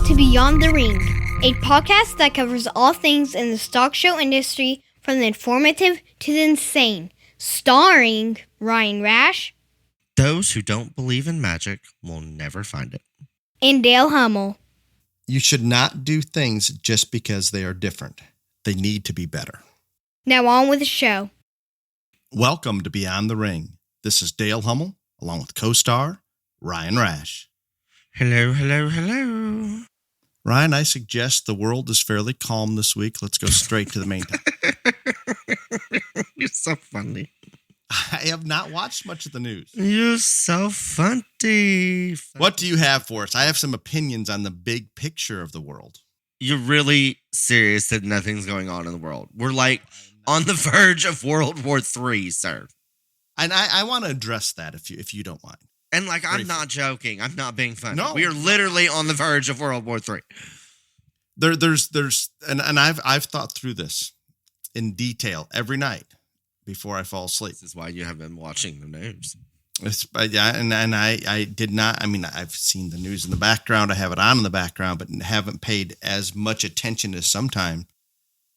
to Beyond the Ring, a podcast that covers all things in the stock show industry from the informative to the insane, starring Ryan Rash. Those who don't believe in magic will never find it. And Dale Hummel. You should not do things just because they are different. They need to be better. Now on with the show. Welcome to Beyond the Ring. This is Dale Hummel, along with co-star Ryan Rash. Hello, hello, hello. Ryan, I suggest the world is fairly calm this week. Let's go straight to the main topic. You're so funny. I have not watched much of the news. You're so funny. What do you have for us? I have some opinions on the big picture of the world. You're really serious that nothing's going on in the world? We're like on the verge of World War III, sir. And I want to address that if you don't mind. And like, I'm not joking. I'm not being funny. No. We are literally on the verge of World War III. And I've thought through this in detail every night before I fall asleep. This is why you have been watching the news. I did not. I mean, I've seen the news in the background. I have it on in the background, but haven't paid as much attention as sometime.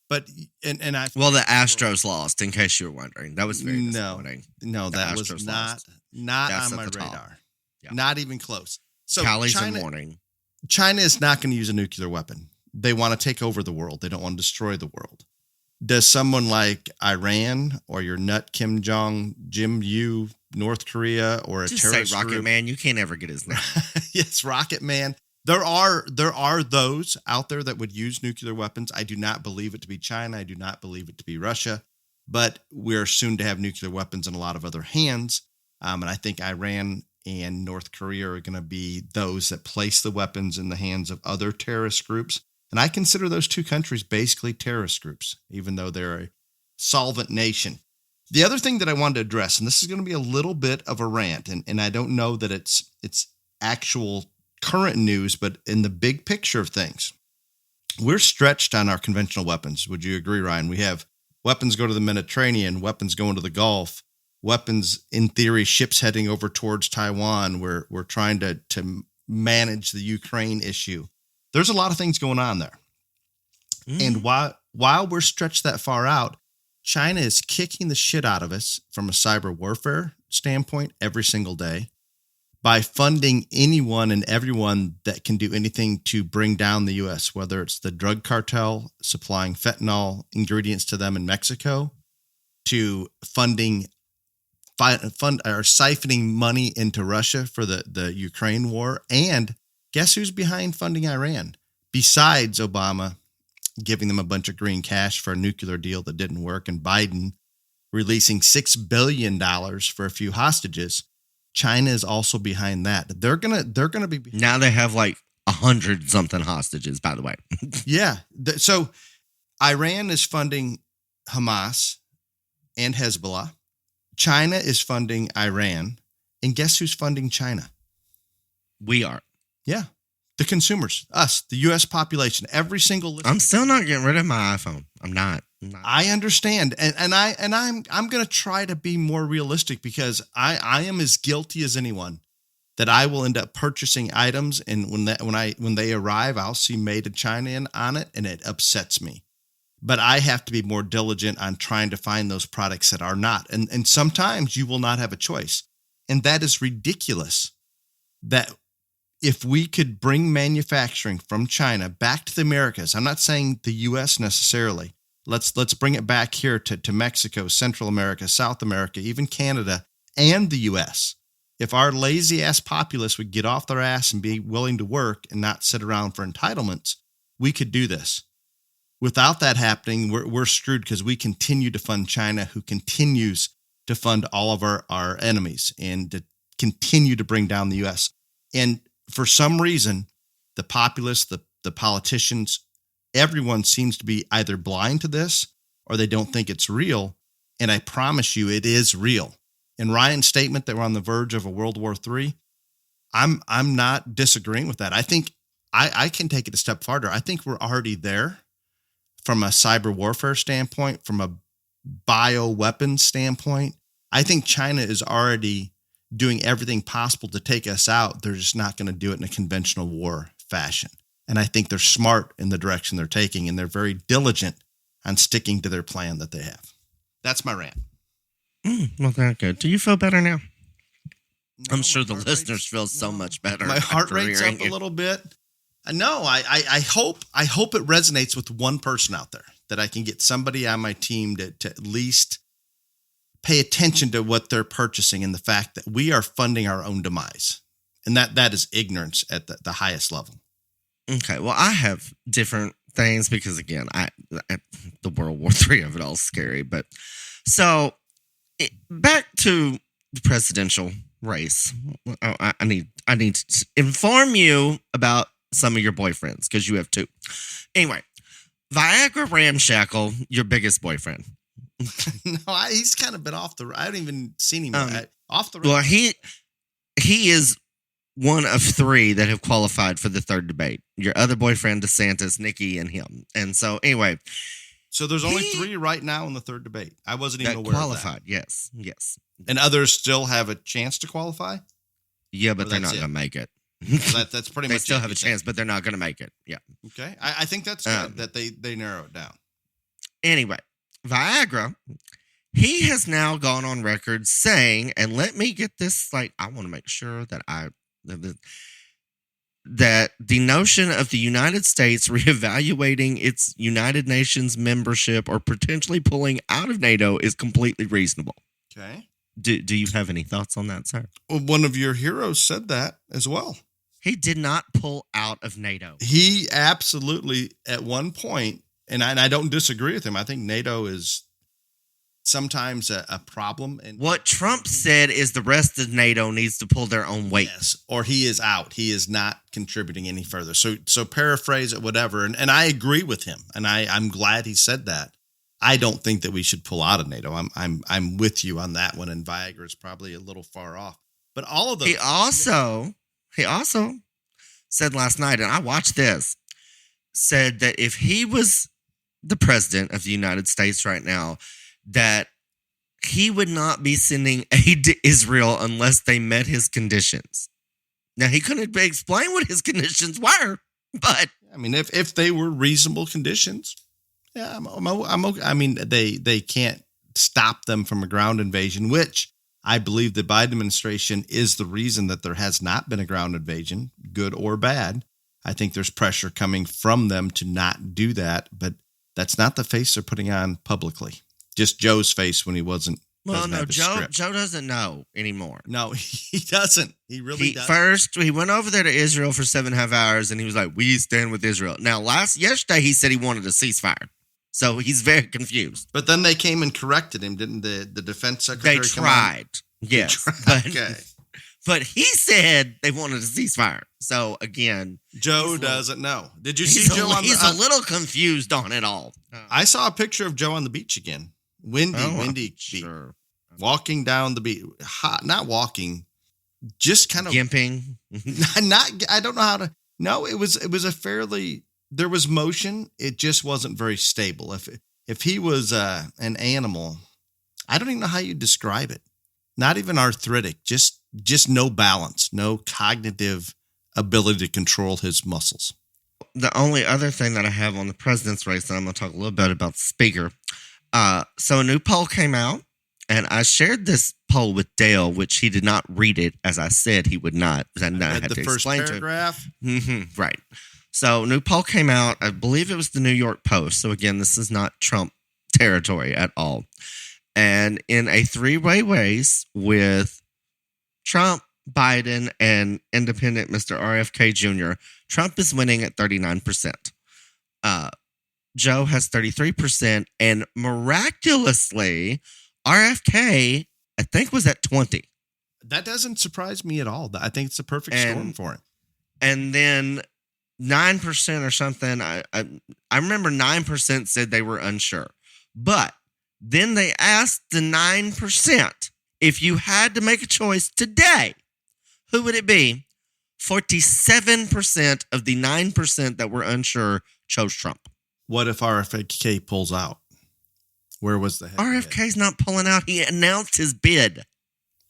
But the Astros lost. In case you were wondering, that was very disappointing. No, that was not on my radar. Yeah. Not even close. So Callie's in warning. China is not going to use a nuclear weapon. They want to take over the world. They don't want to destroy the world. Does someone like Iran or your nut Kim Jong, Jim Yu, North Korea, or a Just terrorist say Rocket group? Man. You can't ever get his name. Yes, Rocket Man. There are those out there that would use nuclear weapons. I do not believe it to be China. I do not believe it to be Russia. But we're soon to have nuclear weapons in a lot of other hands. And I think Iran and North Korea are going to be those that place the weapons in the hands of other terrorist groups. And I consider those two countries basically terrorist groups, even though they're a solvent nation. The other thing that I wanted to address, and this is going to be a little bit of a rant, and I don't know that it's actual current news, but in the big picture of things, we're stretched on our conventional weapons. Would you agree, Ryan? We have weapons go to the Mediterranean, weapons going to the Gulf, weapons, in theory, ships heading over towards Taiwan. We're trying to manage the Ukraine issue. There's a lot of things going on there. And while we're stretched that far out, China is kicking the shit out of us from a cyber warfare standpoint every single day by funding anyone and everyone that can do anything to bring down the U.S., whether it's the drug cartel supplying fentanyl ingredients to them in Mexico, to siphoning money into Russia for the Ukraine war. And guess who's behind funding Iran? Besides Obama giving them a bunch of green cash for a nuclear deal that didn't work, and Biden releasing $6 billion for a few hostages, China is also behind that. They're gonna be now. They have like 100-something hostages, by the way. Yeah. So Iran is funding Hamas and Hezbollah. China is funding Iran, and guess who's funding China? We are. Yeah. The consumers, us, the U.S. population, every single listener. I'm still not getting rid of my iPhone. I'm not. I understand. And I'm going to try to be more realistic, because I am as guilty as anyone that I will end up purchasing items, and when they arrive, I'll see made in China on it, and it upsets me. But I have to be more diligent on trying to find those products that are not. And sometimes you will not have a choice. And that is ridiculous, that if we could bring manufacturing from China back to the Americas, I'm not saying the U.S. necessarily. Let's bring it back here to Mexico, Central America, South America, even Canada, and the U.S. If our lazy ass populace would get off their ass and be willing to work and not sit around for entitlements, we could do this. Without that happening, we're screwed, because we continue to fund China, who continues to fund all of our enemies and to continue to bring down the U.S. And for some reason, the populace, the politicians, everyone seems to be either blind to this or they don't think it's real. And I promise you, it is real. In Ryan's statement that we're on the verge of a World War III, I'm not disagreeing with that. I think I can take it a step farther. I think we're already there from a cyber warfare standpoint, from a bioweapons standpoint. I think China is already doing everything possible to take us out. They're just not going to do it in a conventional war fashion. And I think they're smart in the direction they're taking, and they're very diligent on sticking to their plan that they have. That's my rant. Well, that's good. Do you feel better now? No, I'm sure my the heart listeners rate's- feel so no. much better. My heart after rate's hearing up a you. little bit. No, I hope it resonates with one person out there, that I can get somebody on my team to at least pay attention to what they're purchasing and the fact that we are funding our own demise. And that is ignorance at the highest level. Okay, well, I have different things because, again, the World War III of it all is scary. But so back to the presidential race. I need to inform you about some of your boyfriends because you have two. Anyway, Viagra Ramshackle, your biggest boyfriend. No, he's kind of been off the. I haven't even seen him off the. Well, he is one of three that have qualified for the third debate. Your other boyfriend, DeSantis, Nikki, and him. And so, anyway. So there's only three right now in the third debate. I wasn't even that aware qualified. of that. Yes. And others still have a chance to qualify? Yeah, but Or they're that's not it? going to make it. So that's pretty They much still it, have a you think? chance, but they're not going to make it. Yeah. Okay. I think that's good that they narrow it down. Anyway, Viagra, he has now gone on record saying, and let me get this, I want to make sure that that the notion of the United States reevaluating its United Nations membership or potentially pulling out of NATO is completely reasonable. Okay. Do you have any thoughts on that, sir? Well, one of your heroes said that as well. He did not pull out of NATO. He absolutely, at one point, and I don't disagree with him. I think NATO is sometimes a problem. And What Trump said is the rest of NATO needs to pull their own weight. yes, or he is out. He is not contributing any further. So paraphrase it, whatever. And I agree with him, and I'm glad he said that. I don't think that we should pull out of NATO. I'm with you on that one. And Viagra is probably a little far off. But all of those. He also said last night, and I watched this, said that if he was the president of the United States right now, that he would not be sending aid to Israel unless they met his conditions. Now, he couldn't explain what his conditions were, but I mean, if they were reasonable conditions, yeah, I'm okay. I mean, they can't stop them from a ground invasion, which I believe the Biden administration is the reason that there has not been a ground invasion, good or bad. I think there's pressure coming from them to not do that, but that's not the face they're putting on publicly. Just Joe's face when he wasn't. well, doesn't no, have his Joe script. doesn't know anymore. No, he doesn't. He really doesn't. First, he went over there to Israel for 7.5 hours, and he was like, "We stand with Israel." Now, yesterday, he said he wanted a ceasefire, so he's very confused. But then they came and corrected him, didn't the defense secretary? They come on? tried, yes, tried, okay. but he said they wanted a ceasefire. So again, Joe He's a doesn't know. Did you see Joe on the? he's a little confused on it all. I saw a picture of Joe on the beach again. Windy beach. Sure. Walking down the beach. Not walking, just kind of Gimping. not. I don't know how to. No, it was a fairly. There was motion. It just wasn't very stable. If he was an animal, I don't even know how you describe it. Not even arthritic. Just no balance. No cognitive ability to control his muscles. The only other thing that I have on the president's race, and I'm going to talk a little bit about the speaker. So a new poll came out, and I shared this poll with Dale, which he did not read it as I said he would not. And I Read had the to first explain paragraph. to him. Right. So new poll came out. I believe it was the New York Post. So again, this is not Trump territory at all. And in a three-way race with Trump, Biden, and independent Mr. RFK Jr., Trump is winning at 39%. Joe has 33%, and miraculously, RFK, I think, was at 20. That doesn't surprise me at all. I think it's a perfect storm for him. And then 9% or something, I remember 9% said they were unsure. But then they asked the 9%, if you had to make a choice today, who would it be? 47% of the 9% that were unsure chose Trump. What if RFK pulls out? Where was the head-to-head? RFK's not pulling out. He announced his bid.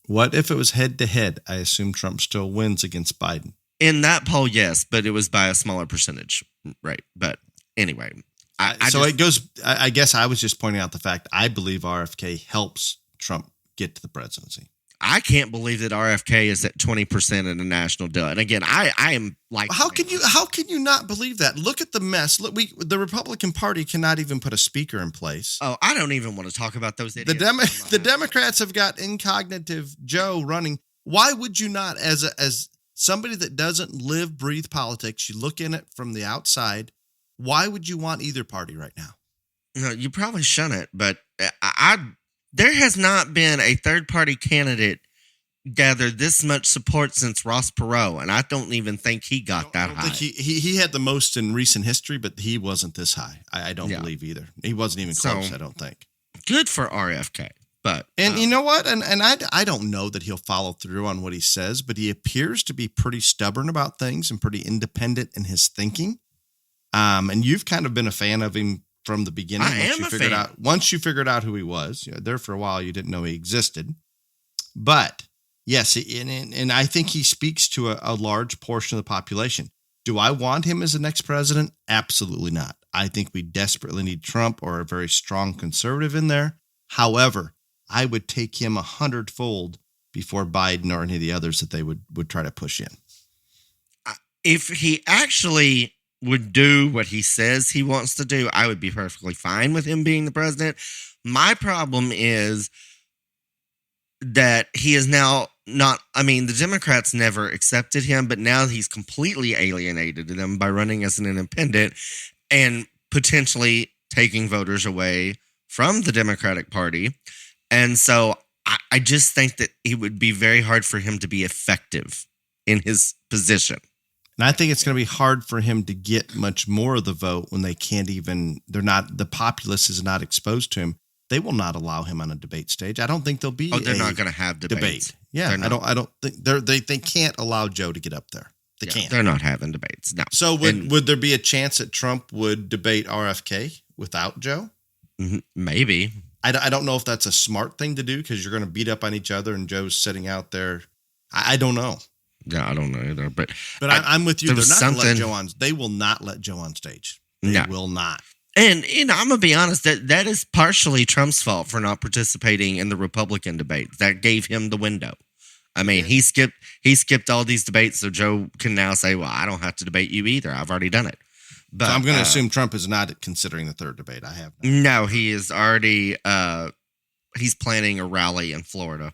What if it was head-to-head? I assume Trump still wins against Biden. In that poll, yes, but it was by a smaller percentage, right? But anyway, I guess I was just pointing out the fact I believe RFK helps Trump get to the presidency. I can't believe that RFK is at 20% in a national deal. And again, I am like, how can you not believe that? Look at the mess. Look, the Republican Party cannot even put a speaker in place. Oh, I don't even want to talk about those idiots. The Democrats have got incognitive Joe running. Why would you not, as somebody that doesn't live, breathe politics, you look in it from the outside, why would you want either party right now? No, you probably shouldn't, but there has not been a third-party candidate gathered this much support since Ross Perot, and I don't even think he got that high. Think he had the most in recent history, but he wasn't this high. I don't believe either. He wasn't even close, I don't think. Good for RFK. But you know what? And I don't know that he'll follow through on what he says, but he appears to be pretty stubborn about things and pretty independent in his thinking. And you've kind of been a fan of him from the beginning. Once you figured out who he was. There for a while, you didn't know he existed. But yes, and I think he speaks to a large portion of the population. Do I want him as the next president? Absolutely not. I think we desperately need Trump or a very strong conservative in there. However, I would take him 100-fold before Biden or any of the others that they would try to push in. If he actually would do what he says he wants to do, I would be perfectly fine with him being the president. My problem is that he is now not, the Democrats never accepted him, but now he's completely alienated them by running as an independent and potentially taking voters away from the Democratic Party. And so I just think that it would be very hard for him to be effective in his position. And I think it's going to be hard for him to get much more of the vote when the populace is not exposed to him. They will not allow him on a debate stage. I don't think there'll be they're not going to have debates. Debate. Yeah, I don't think they can't allow Joe to get up there. They can't. They're not having debates. No. So would there be a chance that Trump would debate RFK without Joe? Maybe. I don't know if that's a smart thing to do because you're going to beat up on each other and Joe's sitting out there. I don't know. Yeah, I don't know either. But I'm with you. They're not going to let Joe on. They will not let Joe on stage. They will not. And I'm going to be honest, that is partially Trump's fault for not participating in the Republican debate. That gave him the window. He skipped all these debates so Joe can now say, well, I don't have to debate you either. I've already done it. But so I'm going to assume Trump is not considering the third debate. I have no. He is already he's planning a rally in Florida.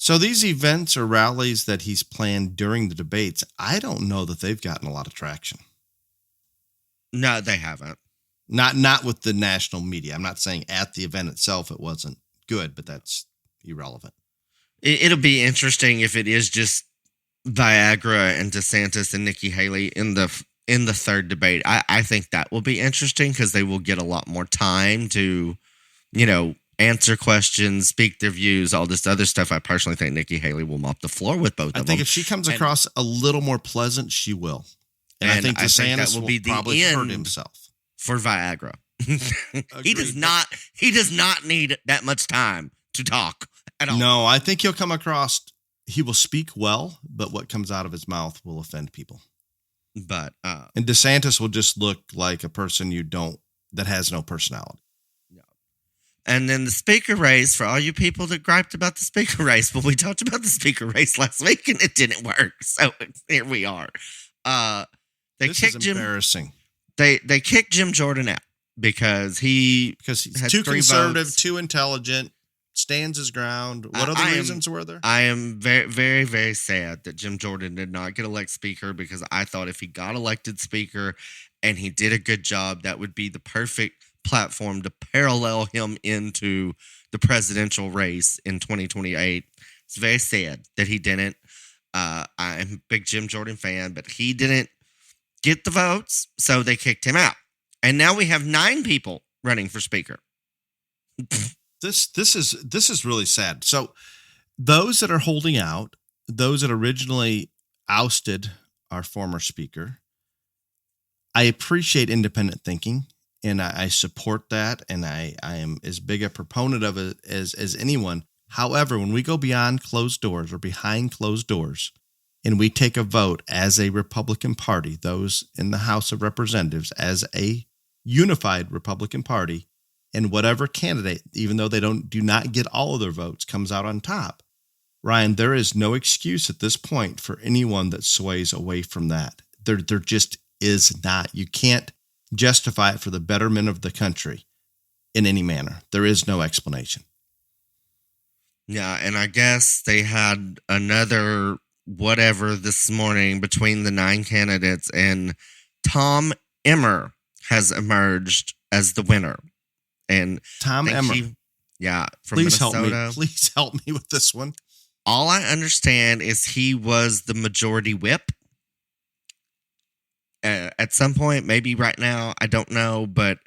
So these events or rallies that he's planned during the debates, I don't know that they've gotten a lot of traction. No, they haven't. Not with the national media. I'm not saying at the event itself it wasn't good, but that's irrelevant. It'll be interesting if it is just Viagra and DeSantis and Nikki Haley in the third debate. I think that will be interesting because they will get a lot more time to, answer questions, speak their views, all this other stuff. I personally think Nikki Haley will mop the floor with both of them. I think if she comes across a little more pleasant, she will. And I think DeSantis will be probably hurt himself. For Viagra. He does not need that much time to talk at all. No, I think he'll come across, he will speak well, but what comes out of his mouth will offend people. But and DeSantis will just look like a person that has no personality. No. And then the speaker race, for all you people that griped about the speaker race, well, we talked about the speaker race last week and it didn't work. So here we are. This is embarrassing. They kicked Jim Jordan out because he's too conservative, too intelligent, stands his ground. What other reasons were there? I am very, very, very sad that Jim Jordan did not get elected speaker because I thought if he got elected speaker and he did a good job, that would be the perfect platform to parallel him into the presidential race in 2028. It's very sad that he didn't. I'm a big Jim Jordan fan, but he didn't get the votes, so they kicked him out. And now we have 9 people running for speaker. This is really sad. So those that are holding out, those that originally ousted our former speaker, I appreciate independent thinking and I support that. And I am as big a proponent of it as anyone. However, when we go beyond closed doors or behind closed doors, and we take a vote as a Republican Party, those in the House of Representatives as a unified Republican Party, and whatever candidate, even though they do not get all of their votes, comes out on top, Ryan, there is no excuse at this point for anyone that sways away from that. There just is not. You can't justify it for the betterment of the country in any manner. There is no explanation. Yeah, and I guess they had another whatever this morning between the 9 candidates, and Tom Emmer has emerged as the winner. And Tom Emmer. From Please Minnesota. help me. Please help me with this one. All I understand is he was the majority whip at some point, maybe right now, I don't know, but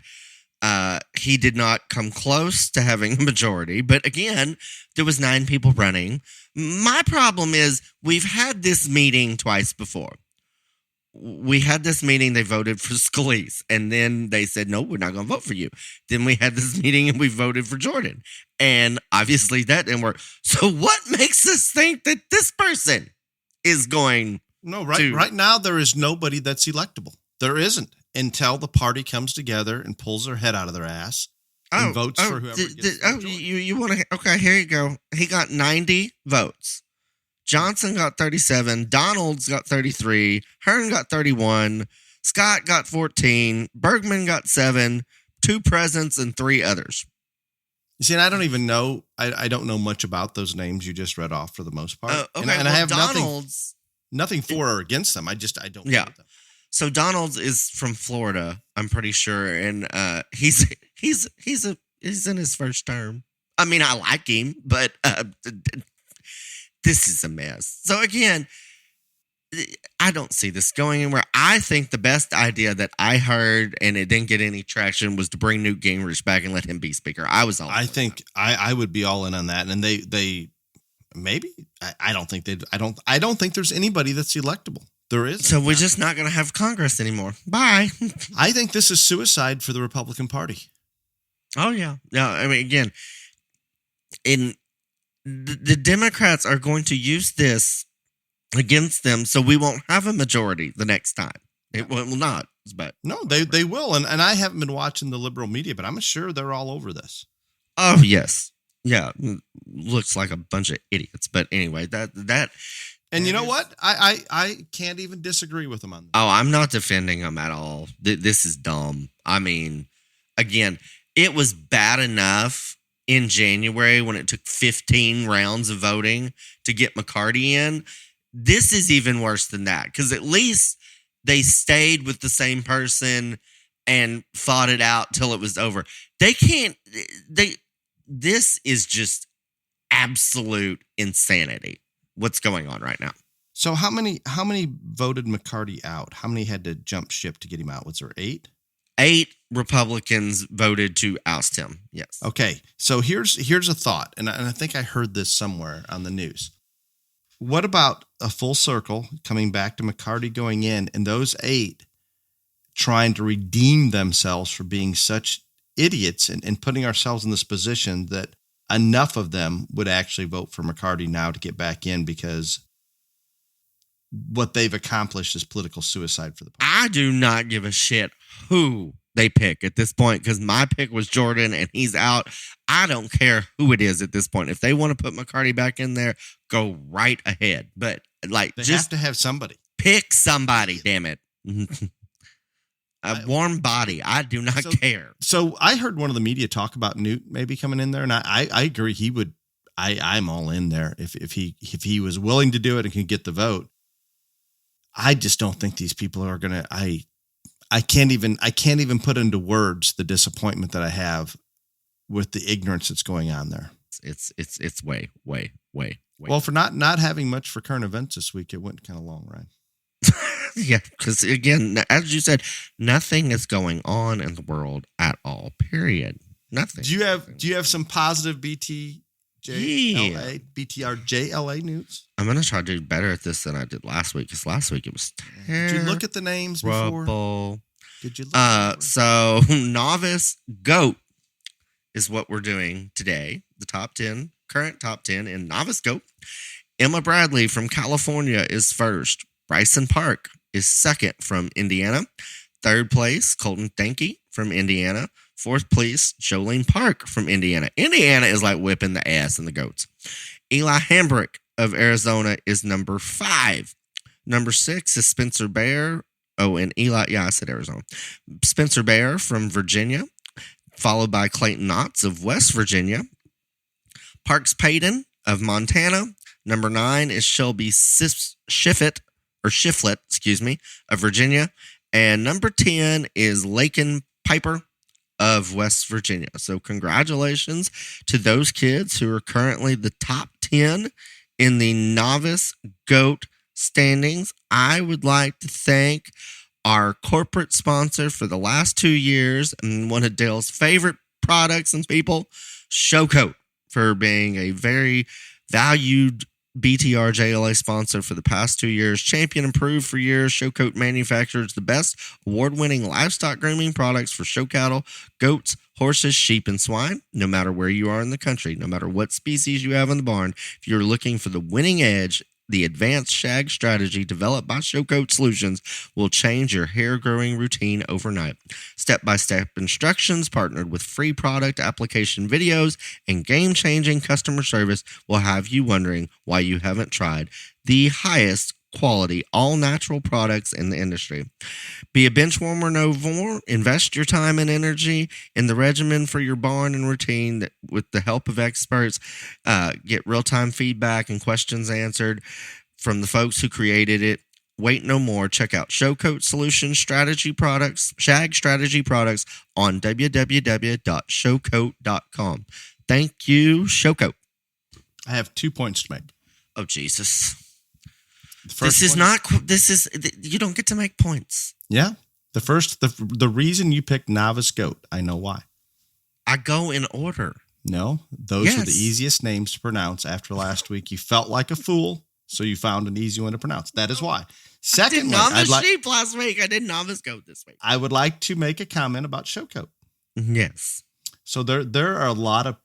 he did not come close to having a majority. But again, there was 9 people running. My problem is we've had this meeting twice before. We had this meeting, they voted for Scalise, and then they said, no, we're not going to vote for you. Then we had this meeting and we voted for Jordan. And obviously that didn't work. So what makes us think that this person is going right now, there is nobody that's electable. There isn't until the party comes together and pulls their head out of their ass and votes for whoever gets the majority. You want to, okay, here you go. He got 90 votes. Johnson got 37, Donalds got 33, Hearn got 31, Scott got 14, Bergman got 7, 2 presents, and 3 others. You see, and I don't even know, I don't know much about those names you just read off for the most part. Okay, and I have Donalds, nothing for or against them. I don't yeah. know them. So Donalds is from Florida, I'm pretty sure, and he's in his first term. I mean, I like him, but this is a mess. So again, I don't see this going anywhere. I think the best idea that I heard, and it didn't get any traction, was to bring Newt Gingrich back and let him be speaker. I was all. I think I would be all in on that, and they maybe I don't think I don't think there's anybody that's electable. There is. So we're just not going to have Congress anymore. Bye. I think this is suicide for the Republican Party. Oh yeah, yeah. I mean, again, the Democrats are going to use this against them, so we won't have a majority the next time. It will not. But no, they will, and I haven't been watching the liberal media, but I'm sure they're all over this. Oh yes, yeah. Looks like a bunch of idiots, but anyway, that. And you know what? I can't even disagree with them on that. Oh, I'm not defending them at all. This is dumb. I mean, again, it was bad enough in January when it took 15 rounds of voting to get McCarty in. This is even worse than that, because at least they stayed with the same person and fought it out till it was over. This is just absolute insanity. What's going on right now? So how many voted McCarty out? How many had to jump ship to get him out? Was there 8? 8 Republicans voted to oust him. Yes. Okay. So here's a thought, and I think I heard this somewhere on the news. What about a full circle coming back to McCarty going in, and those 8 trying to redeem themselves for being such idiots and putting ourselves in this position that enough of them would actually vote for McCarty now to get back in, because what they've accomplished is political suicide for the party. I do not give a shit who they pick at this point, because my pick was Jordan and he's out. I don't care who it is at this point. If they want to put McCarty back in there, go right ahead. But like, They just have to have somebody. pick somebody, damn it. A warm body. I do not care. So I heard one of the media talk about Newt maybe coming in there, and I agree he would. I'm all in there if he was willing to do it and can get the vote. I just don't think these people are gonna. I can't even put into words the disappointment that I have with the ignorance that's going on there. It's way. Well, for not having much for current events this week, it went kind of long, right? Yeah, because again, as you said, nothing is going on in the world at all. Period. Nothing. Do you have some positive BTRJLA news? I'm gonna try to do better at this than I did last week, because last week it was terrible. Did you look at the names before? Did you look so Novice Goat is what we're doing today. The current top 10 in Novice Goat. Emma Bradley from California is first. Bryson Park is second from Indiana. Third place, Colton Danke from Indiana. Fourth place, Jolene Park from Indiana. Indiana is like whipping the ass in the goats. Eli Hambrick of Arizona is number 5. Number 6 is Spencer Bear. Oh, and Eli, I said Arizona. Spencer Bear from Virginia, followed by Clayton Knotts of West Virginia. Parks Payton of Montana. Number 9 is Shelby Shiflett, of Virginia. And number 10 is Laken Piper of West Virginia. So congratulations to those kids who are currently the top 10 in the novice goat standings. I would like to thank our corporate sponsor for the last 2 years and one of Dale's favorite products and people, Showcoat, for being a very valued BTR JLA sponsor for the past 2 years. Champion approved for years. Showcoat manufactures the best award-winning livestock grooming products for show cattle, goats, horses, sheep, and swine. No matter where you are in the country, no matter what species you have in the barn, if you're looking for the winning edge, the advanced shag strategy developed by Showcoat Solutions will change your hair growing routine overnight. Step-by-step instructions partnered with free product application videos and game-changing customer service will have you wondering why you haven't tried the highest quality, all-natural products in the industry. Be a bench warmer no more. Invest your time and energy in the regimen for your barn and routine that, with the help of experts. Get real-time feedback and questions answered from the folks who created it. Wait no more. Check out Showcoat Solutions shag strategy products on www.showcoat.com. Thank you, Showcoat. I have 2 points to make. Oh, Jesus. This is you don't get to make points. Yeah. The reason you picked novice goat, I know why. I go in order. No, those were the easiest names to pronounce after last week. You felt like a fool, so you found an easy one to pronounce. That is why. Secondly, I did novice sheep last week. I did novice goat this week. I would like to make a comment about Showcoat. Yes. So there are a lot of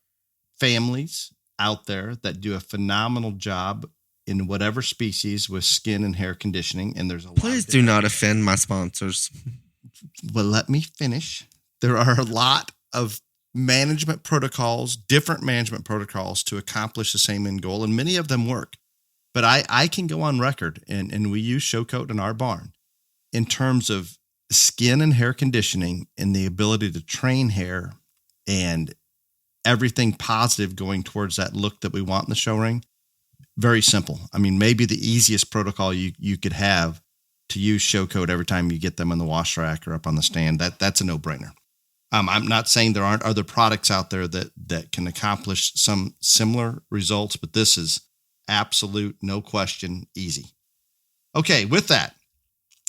families out there that do a phenomenal job in whatever species with skin and hair conditioning. And there's a lot. Please do not offend my sponsors. Well, let me finish. There are a lot of management protocols, different management protocols to accomplish the same end goal. And many of them work. But I can go on record, and we use Showcoat in our barn, in terms of skin and hair conditioning and the ability to train hair and everything positive going towards that look that we want in the show ring. Very simple. I mean, maybe the easiest protocol you could have to use Showcoat every time you get them in the wash rack or up on the stand. That's a no-brainer. I'm not saying there aren't other products out there that can accomplish some similar results, but this is absolute, no question, easy. Okay, with that,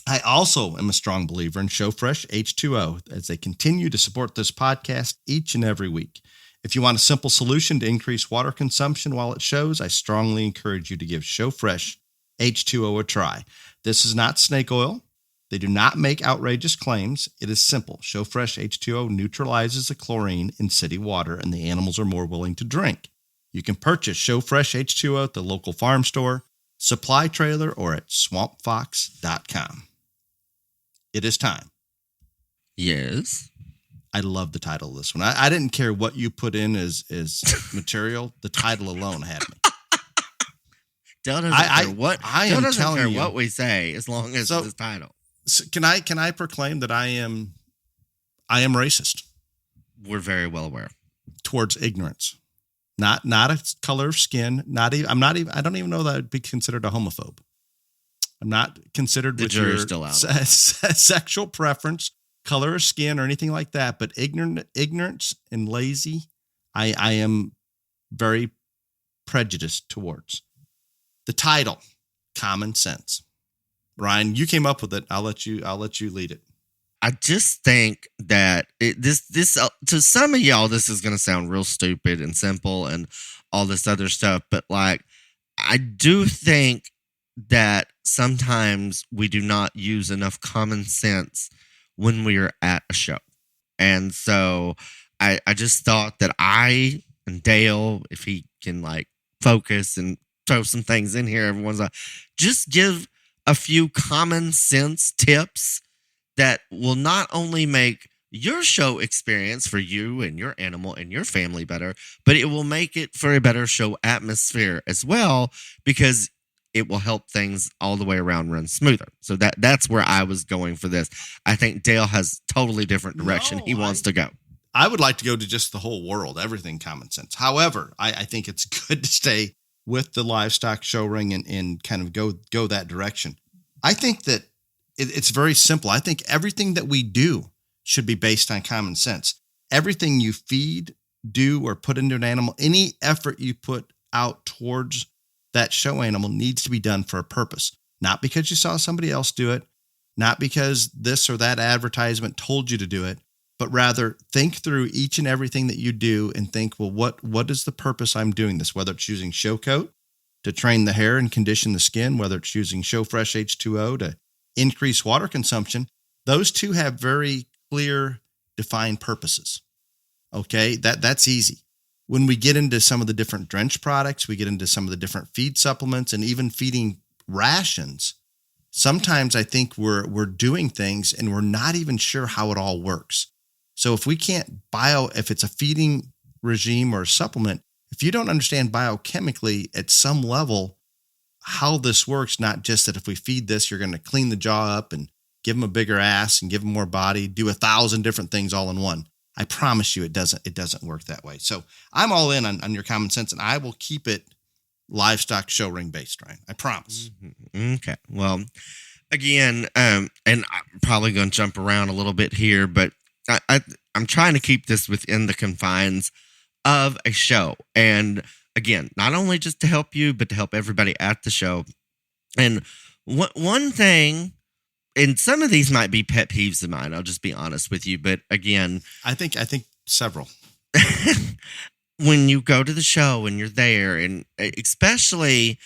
I also am a strong believer in ShowFresh H2O as they continue to support this podcast each and every week. If you want a simple solution to increase water consumption while it shows, I strongly encourage you to give ShowFresh H2O a try. This is not snake oil. They do not make outrageous claims. It is simple. ShowFresh H2O neutralizes the chlorine in city water, and the animals are more willing to drink. You can purchase ShowFresh H2O at the local farm store, supply trailer, or at swampfox.com. It is time. Yes. I love the title of this one. I didn't care what you put in as material. The title alone had me. Dale doesn't care what we say as long as it's the title. So can I proclaim that I am racist? We're very well aware. Towards ignorance. Not a color of skin. I don't even know that I'd be considered a homophobe. I'm not considered the with jury's your still out. Sexual preference, color of skin, or anything like that. But ignorance and lazy, I am very prejudiced towards. The title, Common Sense. Ryan, you came up with it. I'll let you lead it. I just think that this to some of y'all, this is going to sound real stupid and simple and all this other stuff. But like, I do think that sometimes we do not use enough common sense when we are at a show. And so I just thought that I and Dale, if he can like focus and throw some things in here every once in a while. Just give a few common sense tips that will not only make your show experience for you and your animal and your family better, but it will make it for a better show atmosphere as well, because it will help things all the way around run smoother. So that's where I was going for this. I think Dale has totally different direction he wants to go. I would like to go to just the whole world, everything common sense. However, I think it's good to stay with the livestock show ring and kind of go that direction. I think that it's very simple. I think everything that we do should be based on common sense. Everything you feed, do, or put into an animal, any effort you put out towards that show animal needs to be done for a purpose. Not because you saw somebody else do it, not because this or that advertisement told you to do it, but rather think through each and everything that you do and think, well, what is the purpose I'm doing this? Whether it's using Show Coat to train the hair and condition the skin, whether it's using Show Fresh H2O to increase water consumption, those two have very clear, defined purposes. Okay, that's easy. When we get into some of the different drench products, we get into some of the different feed supplements and even feeding rations. Sometimes I think we're doing things and we're not even sure how it all works. So if we can't if it's a feeding regime or a supplement, if you don't understand biochemically at some level how this works, not just that if we feed this, you're going to clean the jaw up and give them a bigger ass and give them more body, do 1,000 different things all in one. I promise you it doesn't work that way. So I'm all in on your common sense, and I will keep it livestock show ring based, Ryan. I promise. Mm-hmm. Okay. Well, again, and I'm probably going to jump around a little bit here, but I'm trying to keep this within the confines of a show. And again, not only just to help you, but to help everybody at the show. And one thing, and some of these might be pet peeves of mine, I'll just be honest with you. But again, I think several. When you go to the show and you're there, and especially,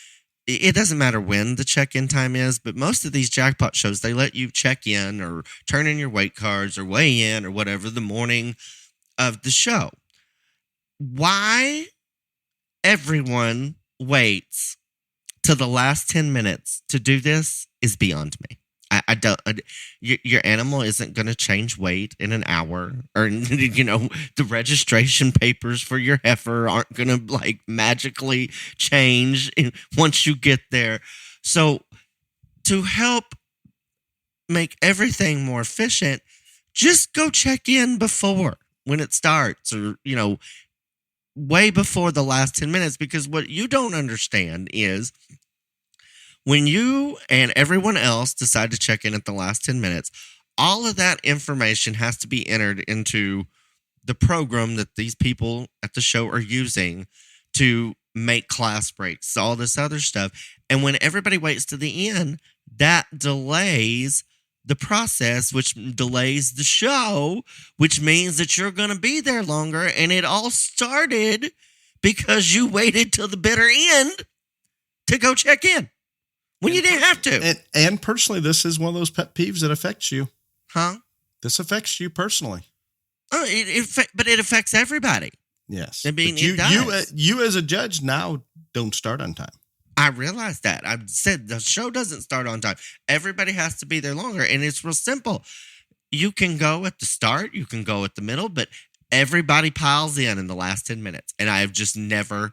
it doesn't matter when the check-in time is, but most of these jackpot shows, they let you check in or turn in your weight cards or weigh in or whatever the morning of the show. Why everyone waits to the last 10 minutes to do this is beyond me. I don't. Your animal isn't going to change weight in an hour, or the registration papers for your heifer aren't going to magically change once you get there. So, to help make everything more efficient, just go check in before when it starts, or way before the last 10 minutes, because what you don't understand is, when you and everyone else decide to check in at the last 10 minutes, all of that information has to be entered into the program that these people at the show are using to make class breaks, all this other stuff. And when everybody waits to the end, that delays the process, which delays the show, which means that you're going to be there longer. And it all started because you waited till the bitter end to go check in. When you didn't have to. And personally, this is one of those pet peeves that affects you. Huh? This affects you personally. Oh, but it affects everybody. Yes. It does. You as a judge now don't start on time. I realize that. I said the show doesn't start on time. Everybody has to be there longer. And it's real simple. You can go at the start. You can go at the middle. But everybody piles in the last 10 minutes. And I have just never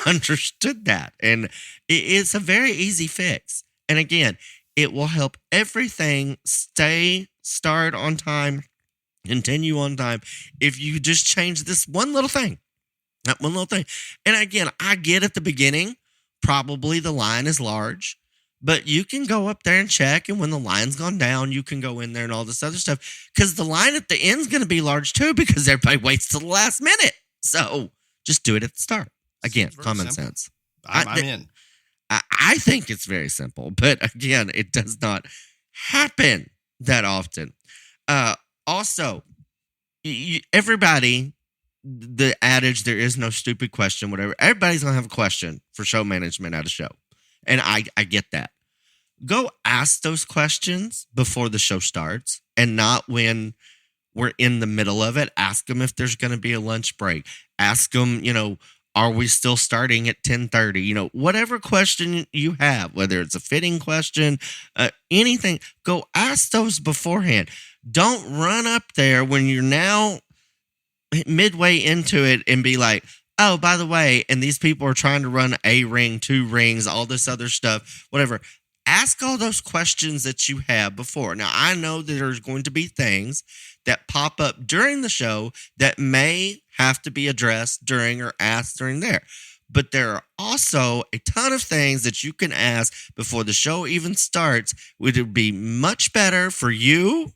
understood that. And it's a very easy fix. And again, it will help everything start on time, continue on time, if you just change this one little thing. That one little thing. And again, I get at the beginning, probably the line is large, but you can go up there and check. And when the line's gone down, you can go in there and all this other stuff, because the line at the end is going to be large too, because everybody waits till the last minute. So just do it at the start. Again, common sense. I'm in. I think it's very simple, but again, it does not happen that often. Also, everybody, the adage, there is no stupid question, whatever. Everybody's going to have a question for show management at a show. And I get that. Go ask those questions before the show starts, and not when we're in the middle of it. Ask them if there's going to be a lunch break. Ask them, Are we still starting at 10:30? Whatever question you have, whether it's a fitting question, anything, go ask those beforehand. Don't run up there when you're now midway into it and be like, oh, by the way, and these people are trying to run a ring, 2 rings, all this other stuff, whatever. Ask all those questions that you have before. Now, I know that there's going to be things that pop up during the show that may have to be addressed during or asked during there. But there are also a ton of things that you can ask before the show even starts, which would be much better for you,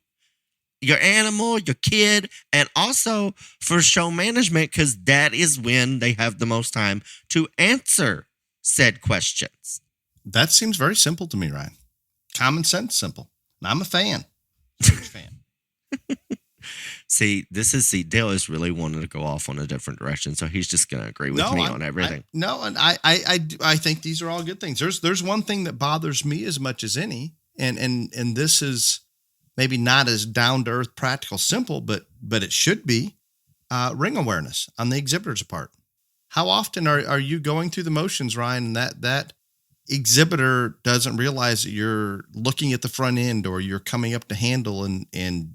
your animal, your kid, and also for show management, because that is when they have the most time to answer said questions. That seems very simple to me, Ryan. Common sense, simple. And I'm a fan. Huge fan. See, Dale is really wanting to go off on a different direction, so he's just going to agree with me on everything. I think these are all good things. There's one thing that bothers me as much as any, and this is maybe not as down to earth, practical, simple, but it should be ring awareness on the exhibitor's part. How often are you going through the motions, Ryan, and that exhibitor doesn't realize that you're looking at the front end or you're coming up to handle and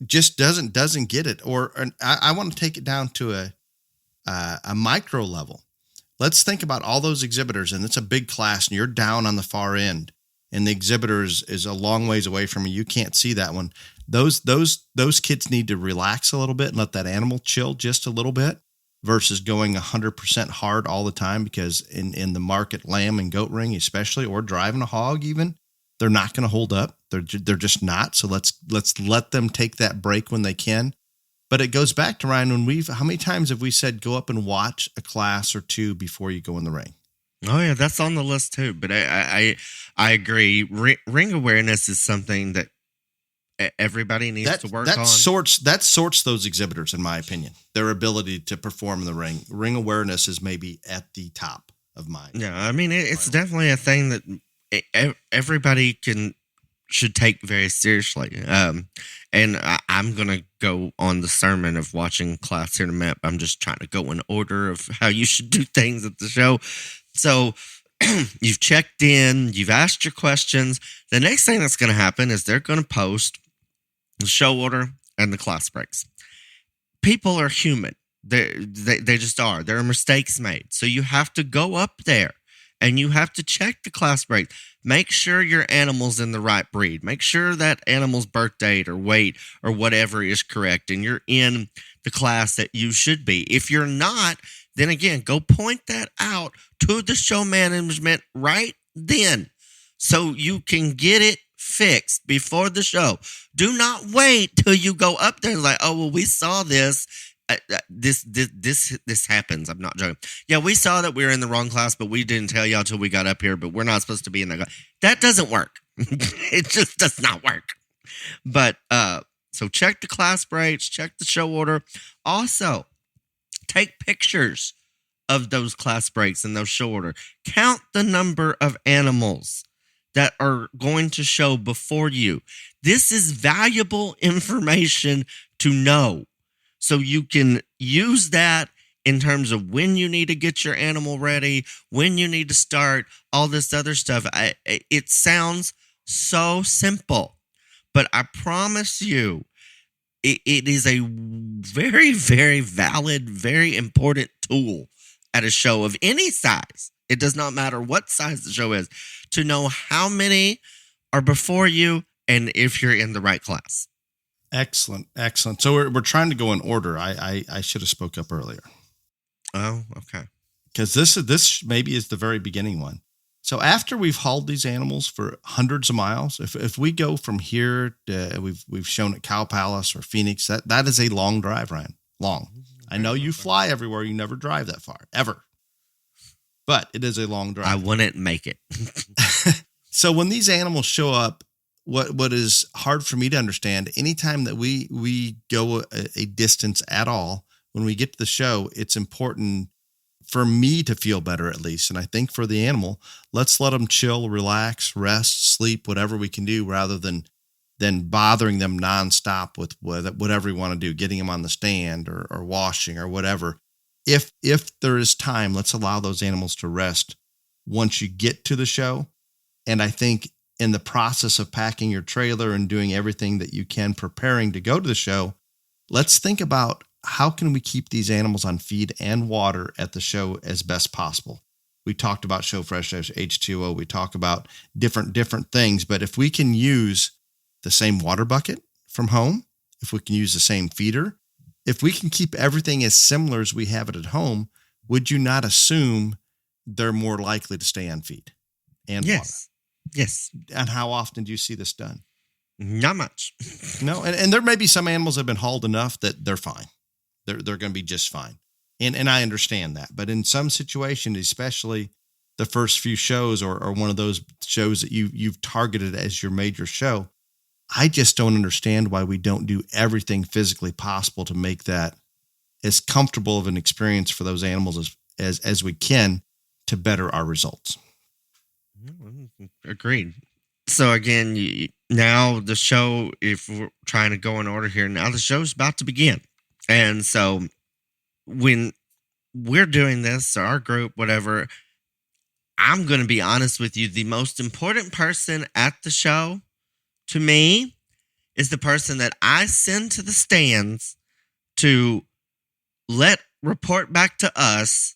just doesn't get it? I want to take it down to a micro level. Let's think about all those exhibitors, and it's a big class, and you're down on the far end, and the exhibitor is a long ways away from you. You can't see that one. Those kids need to relax a little bit and let that animal chill just a little bit versus going 100% hard all the time, because in the market lamb and goat ring especially, or driving a hog even, they're not going to hold up. They're just not. So let's let them take that break when they can. But it goes back to, Ryan, how many times have we said go up and watch a class or two before you go in the ring? Oh yeah, that's on the list too. But I agree. Ring awareness is something that everybody needs to work on. That sorts those exhibitors, in my opinion. Their ability to perform in the ring. Ring awareness is maybe at the top of mine. Yeah, I mean it's definitely a thing that everybody should take very seriously. And I'm going to go on the sermon of watching class here in a minute. I'm just trying to go in order of how you should do things at the show. So you've checked in, you've asked your questions. The next thing that's going to happen is they're going to post the show order and the class breaks. People are human. They just are. There are mistakes made. So you have to go up there and you have to check the class break. Make sure your animal's in the right breed. Make sure that animal's birth date or weight or whatever is correct, and you're in the class that you should be. If you're not, then again, go point that out to the show management right then so you can get it fixed before the show. Do not wait till you go up there like, oh, well, we saw this. This happens. I'm not joking. Yeah, we saw that we were in the wrong class, but we didn't tell y'all till we got up here, but we're not supposed to be in that class. That doesn't work. It just does not work. But so check the class breaks, check the show order. Also, take pictures of those class breaks and those show order. Count the number of animals that are going to show before you. This is valuable information to know. So you can use that in terms of when you need to get your animal ready, when you need to start, all this other stuff. It sounds so simple, but I promise you, it is a very, very valid, very important tool at a show of any size. It does not matter what size the show is, to know how many are before you and if you're in the right class. Excellent. So we're trying to go in order. I should have spoke up earlier. Oh, okay. Because this maybe is the very beginning one. So after we've hauled these animals for hundreds of miles, if we go from here to we've shown at Cow Palace or Phoenix, that is a long drive, Ryan. Long. I know you fly everywhere. You never drive that far, ever. But it is a long drive. I wouldn't make it. So when these animals show up, what is hard for me to understand, anytime that we go a distance at all, when we get to the show, it's important for me to feel better at least. And I think for the animal, let's let them chill, relax, rest, sleep, whatever we can do, rather than bothering them nonstop with whatever we want to do, getting them on the stand or washing or whatever. if there is time, let's allow those animals to rest once you get to the show. And I think in the process of packing your trailer and doing everything that you can preparing to go to the show, let's think about how can we keep these animals on feed and water at the show as best possible. We talked about Show Fresh H2O. We talk about different things, but if we can use the same water bucket from home, if we can use the same feeder, if we can keep everything as similar as we have it at home, would you not assume they're more likely to stay on feed and water? Yes. And how often do you see this done? Not much. No, and there may be some animals that have been hauled enough that they're fine. They're going to be just fine. And I understand that. But in some situations, especially the first few shows or one of those shows that you've targeted as your major show, I just don't understand why we don't do everything physically possible to make that as comfortable of an experience for those animals as we can to better our results. Agreed. So again, now the show, if we're trying to go in order here, now the show's about to begin. And so when we're doing this, or our group, whatever, I'm going to be honest with you. The most important person at the show to me is the person that I send to the stands to report back to us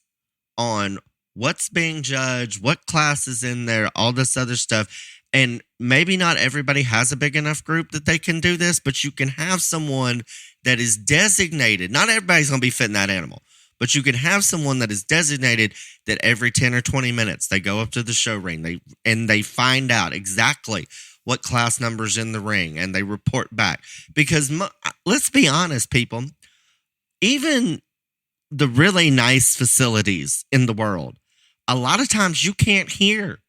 on what's being judged, what class is in there, all this other stuff. And maybe not everybody has a big enough group that they can do this, but you can have someone that is designated. Not everybody's going to be fitting that animal, but you can have someone that is designated that every 10 or 20 minutes, they go up to the show ring and they find out exactly what class number's in the ring and they report back. Because let's be honest, people, even the really nice facilities in the world, a lot of times you can't hear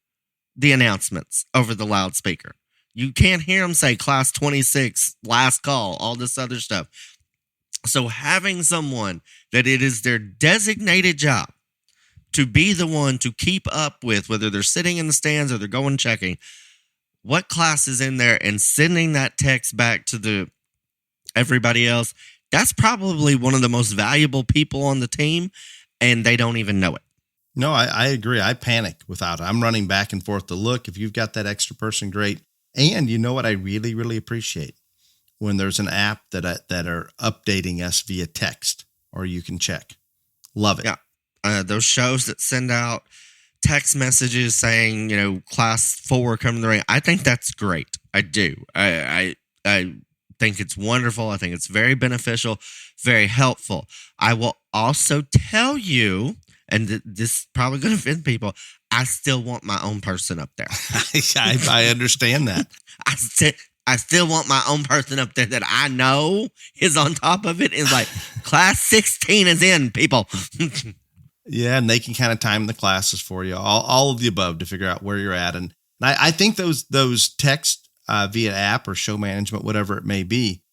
the announcements over the loudspeaker. You can't hear them say class 26, last call, all this other stuff. So having someone that it is their designated job to be the one to keep up with, whether they're sitting in the stands or they're going checking, what class is in there and sending that text back to everybody else, that's probably one of the most valuable people on the team, and they don't even know it. No, I agree. I panic without it. I'm running back and forth to look. If you've got that extra person, great. And you know what I really, really appreciate? When there's an app that are updating us via text, or you can check. Love it. Yeah. Those shows that send out text messages saying, class 4 coming to the ring. I think that's great. I do. I think it's wonderful. I think it's very beneficial, very helpful. I will also tell you, and this is probably going to offend people, I still want my own person up there. I understand that. I still want my own person up there that I know is on top of it. Is like, class 16 is in, people. Yeah, and they can kind of time the classes for you, all of the above to figure out where you're at. And I think those text via app or show management, whatever it may be,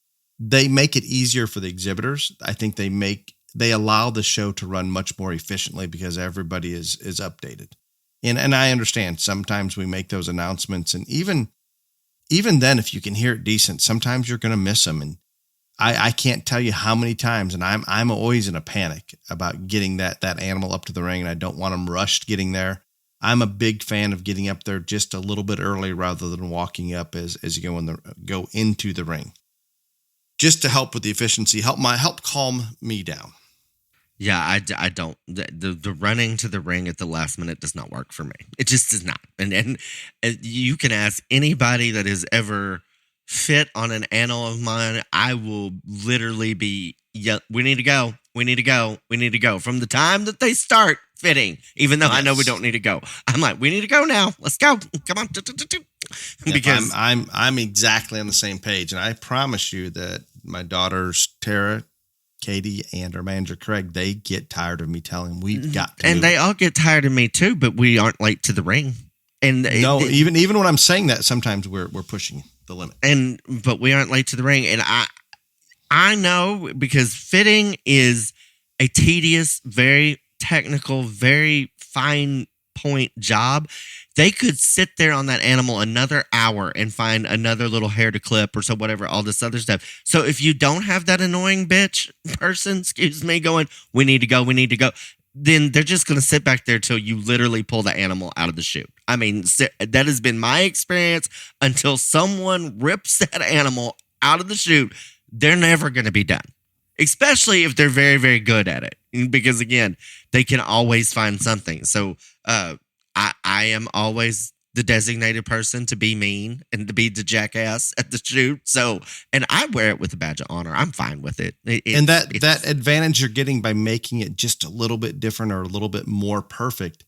they make it easier for the exhibitors. I think they allow the show to run much more efficiently because everybody is updated. And I understand sometimes we make those announcements, and even then, if you can hear it decent, sometimes you're going to miss them. And I can't tell you how many times, and I'm always in a panic about getting that animal up to the ring, and I don't want them rushed getting there. I'm a big fan of getting up there just a little bit early rather than walking up as you go into the ring, just to help with the efficiency, help calm me down. Yeah, I don't. The running to the ring at the last minute does not work for me. It just does not. And you can ask anybody that has ever fit on an animal of mine. I will literally be, we need to go. We need to go. We need to go. From the time that they start fitting, even though I know we don't need to go. I'm like, we need to go now. Let's go. Come on. Because I'm exactly on the same page. And I promise you that my daughters, Tara, Katie, and our manager Craig, they get tired of me telling them we've got to. And they all get tired of me too, but we aren't late to the ring. And no, even when I'm saying that, sometimes we're pushing the limit. But we aren't late to the ring. And I know, because fitting is a tedious, very technical, very fine point job they could sit there on that animal another hour and find another little hair to clip or so whatever, all this other stuff. So if you don't have that annoying bitch person, excuse me, going, we need to go, then they're just going to sit back there till you literally pull the animal out of the chute. I mean, that has been my experience. Until someone rips that animal out of the chute, they're never going to be done. Especially if they're very, very good at it. Because again, they can always find something. So I am always the designated person to be mean and to be the jackass at the chute. So, and I wear it with a badge of honor. I'm fine with it. And that advantage you're getting by making it just a little bit different or a little bit more perfect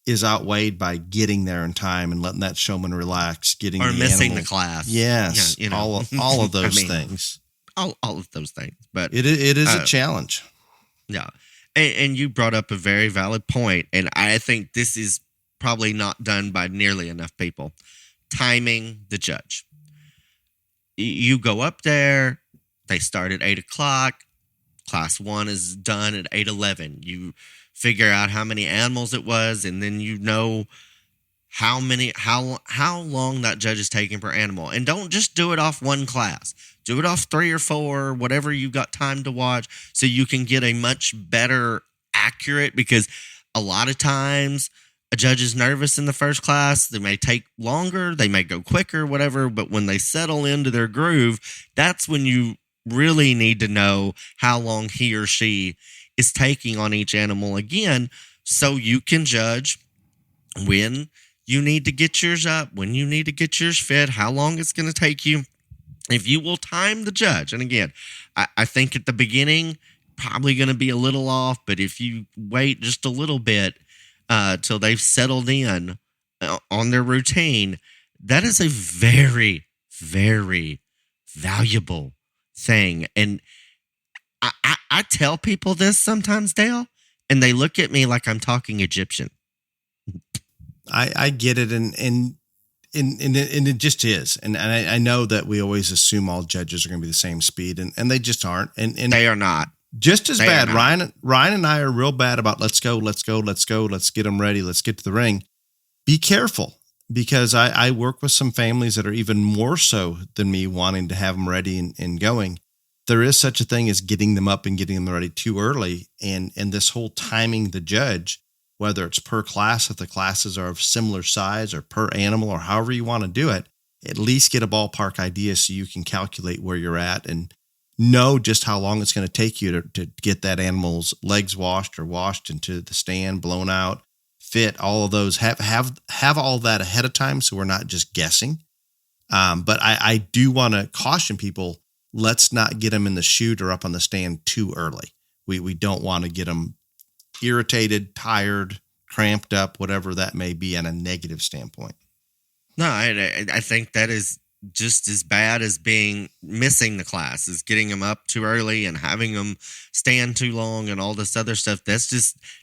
is outweighed by getting there in time and letting that showman relax, getting or the missing animal. the class. Yes, Yeah, all of those things. All of those things. But it is a challenge. Yeah. And you brought up a very valid point, and I think this is probably not done by nearly enough people. Timing the judge. You go up there, they start at 8 o'clock. Class 1 is done at 8:11. You figure out how many animals it was, and then you know how long that judge is taking per animal. And don't just do it off one class. Do it off 3 or 4, whatever you got time to watch, so you can get a much better accurate, because a lot of times a judge is nervous in the first class. They may take longer, they may go quicker, whatever, but when they settle into their groove, that's when you really need to know how long he or she is taking on each animal again, so you can judge when you need to get yours up, when you need to get yours fed, how long it's going to take you. If you will time the judge, and again, I think at the beginning, probably going to be a little off, but if you wait just a little bit till they've settled in on their routine, that is a very, very valuable thing. And I tell people this sometimes, Dale, and they look at me like I'm talking Egyptian. I get it, and it just is, and I know that we always assume all judges are going to be the same speed, and they just aren't, and they are not. Just as bad. Ryan and I are real bad about let's go, let's get them ready, let's get to the ring. Be careful, because I work with some families that are even more so than me, wanting to have them ready and going. There is such a thing as getting them up and getting them ready too early, and this whole timing the judge, whether it's per class, if the classes are of similar size, or per animal, or however you want to do it, at least get a ballpark idea so you can calculate where you're at and know just how long it's going to take you to get that animal's legs washed into the stand, blown out, fit, all of those. Have all that ahead of time so we're not just guessing. But I do want to caution people, let's not get them in the chute or up on the stand too early. We don't want to get them irritated, tired, cramped up, whatever that may be on a negative standpoint. No, I think that is just as bad as missing the class, is getting them up too early and having them stand too long and all this other stuff. That's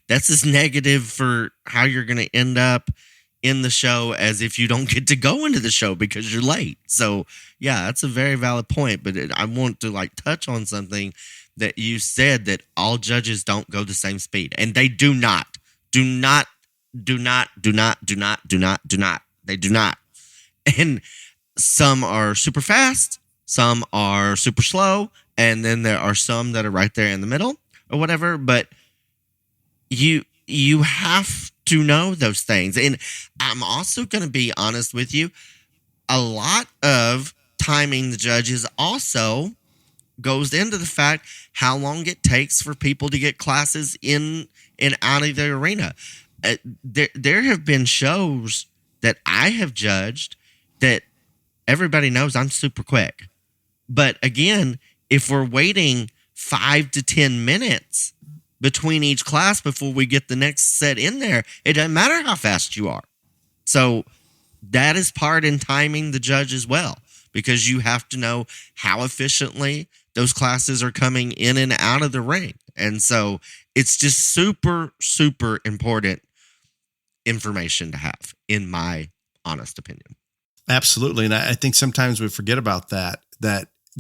as negative for how you're going to end up in the show as if you don't get to go into the show because you're late. So yeah, that's a very valid point. But I want to touch on something that you said, that all judges don't go the same speed, and they do not. They do not. And some are super fast, some are super slow, and then there are some that are right there in the middle or whatever. But you have to know those things. And I'm also going to be honest with you. A lot of timing the judges also goes into the fact how long it takes for people to get classes in and out of the arena. There have been shows that I have judged that everybody knows I'm super quick. But again, if we're waiting 5 to 10 minutes between each class before we get the next set in there, it doesn't matter how fast you are. So that is part in timing the judge as well, because you have to know how efficiently those classes are coming in and out of the ring. And so it's just super, super important information to have, in my honest opinion. Absolutely. And I think sometimes we forget about that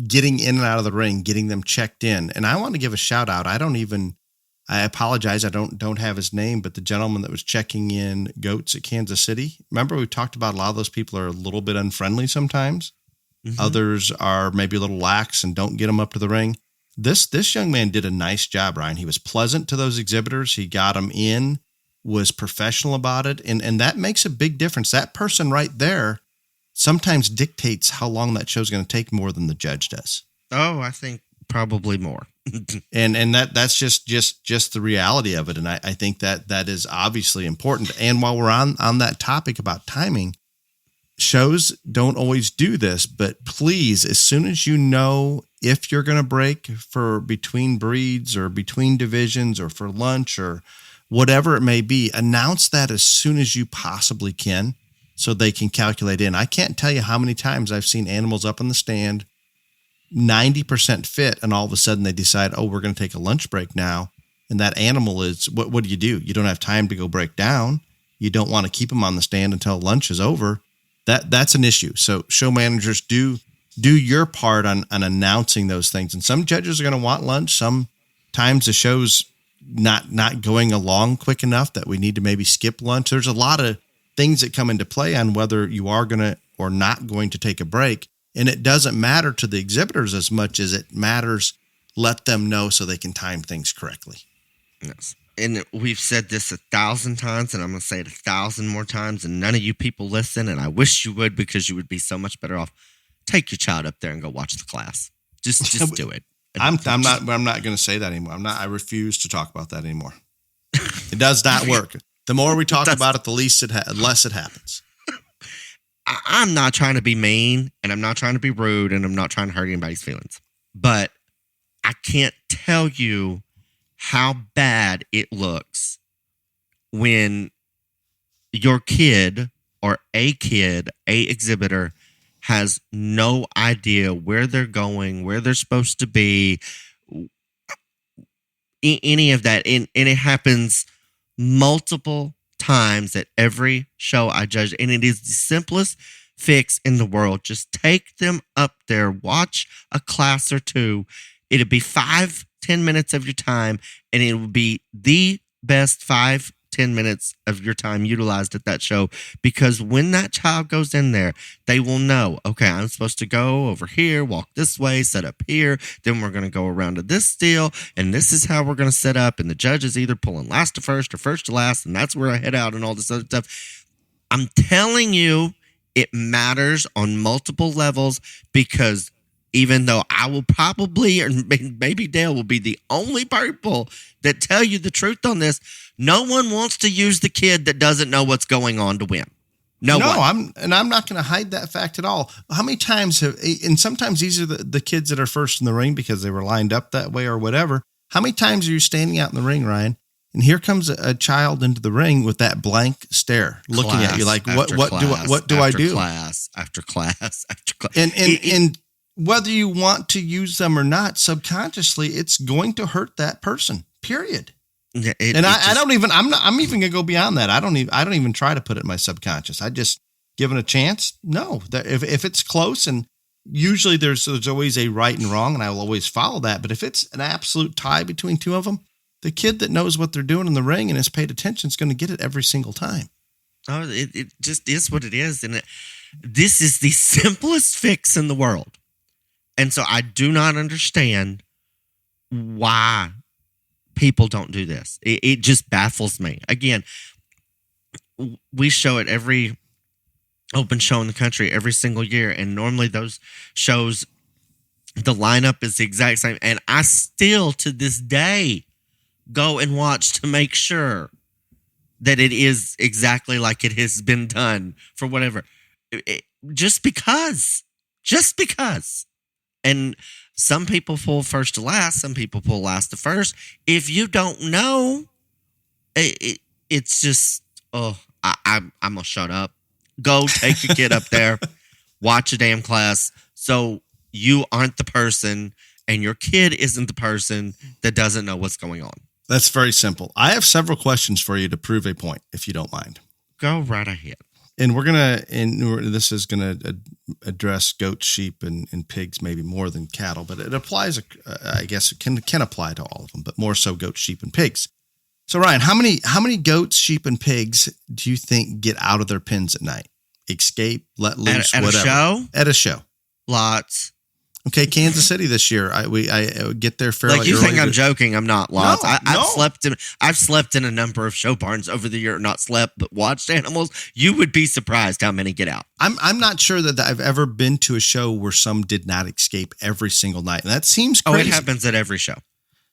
getting in and out of the ring, getting them checked in. And I want to give a shout out. I don't even I apologize, I don't have his name, but the gentleman that was checking in goats at Kansas City. Remember, we talked about a lot of those people are a little bit unfriendly sometimes. Mm-hmm. Others are maybe a little lax and don't get them up to the ring. This young man did a nice job, Ryan. He was pleasant to those exhibitors. He got them in, was professional about it, and that makes a big difference. That person right there sometimes dictates how long that show's going to take more than the judge does. Oh, I think probably more. and that's just the reality of it. And I think that is obviously important. And while we're on that topic about timing, shows don't always do this, but please, as soon as you know if you're going to break for between breeds or between divisions or for lunch or whatever it may be, announce that as soon as you possibly can so they can calculate in. I can't tell you how many times I've seen animals up in the stand 90% fit, and all of a sudden they decide, oh, we're going to take a lunch break now. And that animal is, what do? You don't have time to go break down. You don't want to keep them on the stand until lunch is over. That's an issue. So show managers do your part on announcing those things. And some judges are going to want lunch. Sometimes the show's not going along quick enough that we need to maybe skip lunch. There's a lot of things that come into play on whether you are going to or not going to take a break. And it doesn't matter to the exhibitors as much as it matters. Let them know so they can time things correctly. Yes. And we've said this 1,000 times, and I'm going to say it 1,000 more times, and none of you people listen, and I wish you would because you would be so much better off. Take your child up there and go watch the class. Just do it. I'm not going to say that anymore. I refuse to talk about that anymore. It does not work. The more we talk about it, the less it happens. I'm not trying to be mean, and I'm not trying to be rude, and I'm not trying to hurt anybody's feelings. But I can't tell you how bad it looks when your kid or a exhibitor has no idea where they're going, where they're supposed to be, any of that. And it happens multiple times at every show I judge, and it is the simplest fix in the world. Just take them up there, watch a class or two. It'll be 5-10 minutes of your time, and it will be the best 5-10 minutes of your time utilized at that show, because when that child goes in there, they will know, okay, I'm supposed to go over here, walk this way, set up here, then we're going to go around to this deal, and this is how we're going to set up, and the judge is either pulling last to first or first to last, and that's where I head out and all this other stuff. I'm telling you, it matters on multiple levels, because even though I will probably, or maybe Dale will be the only people that tell you the truth on this, no one wants to use the kid that doesn't know what's going on to win. No one. I'm not going to hide that fact at all. How many times and sometimes these are the kids that are first in the ring because they were lined up that way or whatever. How many times are you standing out in the ring, Ryan, and here comes a child into the ring with that blank stare, looking at you like, what do I do? Class after class after class. And whether you want to use them or not, subconsciously, it's going to hurt that person, period. I'm even going to go beyond that. I don't even try to put it in my subconscious. I just given a chance. No, if it's close, and usually there's always a right and wrong, and I will always follow that. But if it's an absolute tie between two of them, the kid that knows what they're doing in the ring and has paid attention is going to get it every single time. Oh, it just is what it is. And this is the simplest fix in the world. And so I do not understand why people don't do this. It just baffles me. Again, we show at every open show in the country every single year, and normally those shows, the lineup is the exact same. And I still, to this day, go and watch to make sure that it is exactly like it has been done for whatever. Just because. And some people pull first to last. Some people pull last to first. If you don't know, it's just, I'm going to shut up. Go take your kid up there. Watch a damn class. So you aren't the person and your kid isn't the person that doesn't know what's going on. That's very simple. I have several questions for you to prove a point, if you don't mind. Go right ahead. And this is gonna address goats, sheep, and pigs maybe more than cattle, but it applies. I guess it can apply to all of them, but more so goats, sheep, and pigs. So Ryan, how many goats, sheep, and pigs do you think get out of their pens at night? Escape, let loose, at whatever. a show? At a show. Lots. Okay, Kansas City this year. I get there fairly Like you early. think I'm joking? I'm not. Lots. No, I've slept in a number of show barns over the year. Not slept, but watched animals. You would be surprised how many get out. I'm not sure that I've ever been to a show where some did not escape every single night, and that seems crazy. Oh, it happens at every show.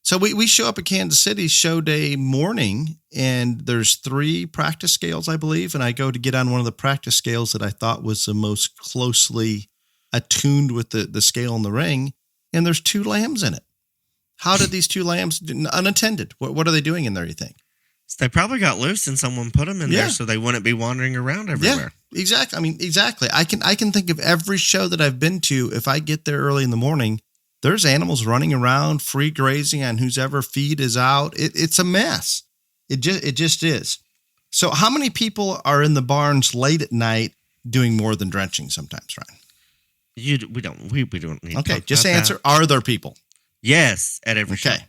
So we show up at Kansas City show day morning, and there's 3 practice scales, I believe, and I go to get on one of the practice scales that I thought was the most closely attuned with the scale in the ring, and there's 2 lambs in it. How did these 2 lambs unattended? What are they doing in there, you think? They probably got loose and someone put them in there so they wouldn't be wandering around everywhere. Yeah, exactly. I mean, exactly. I can think of every show that I've been to. If I get there early in the morning, there's animals running around, free grazing on whosever feed is out. It's a mess. It just is. So how many people are in the barns late at night doing more than drenching sometimes, Ryan? We don't need to Okay, talk just about answer. that. Are there people? Yes, at every show. Okay.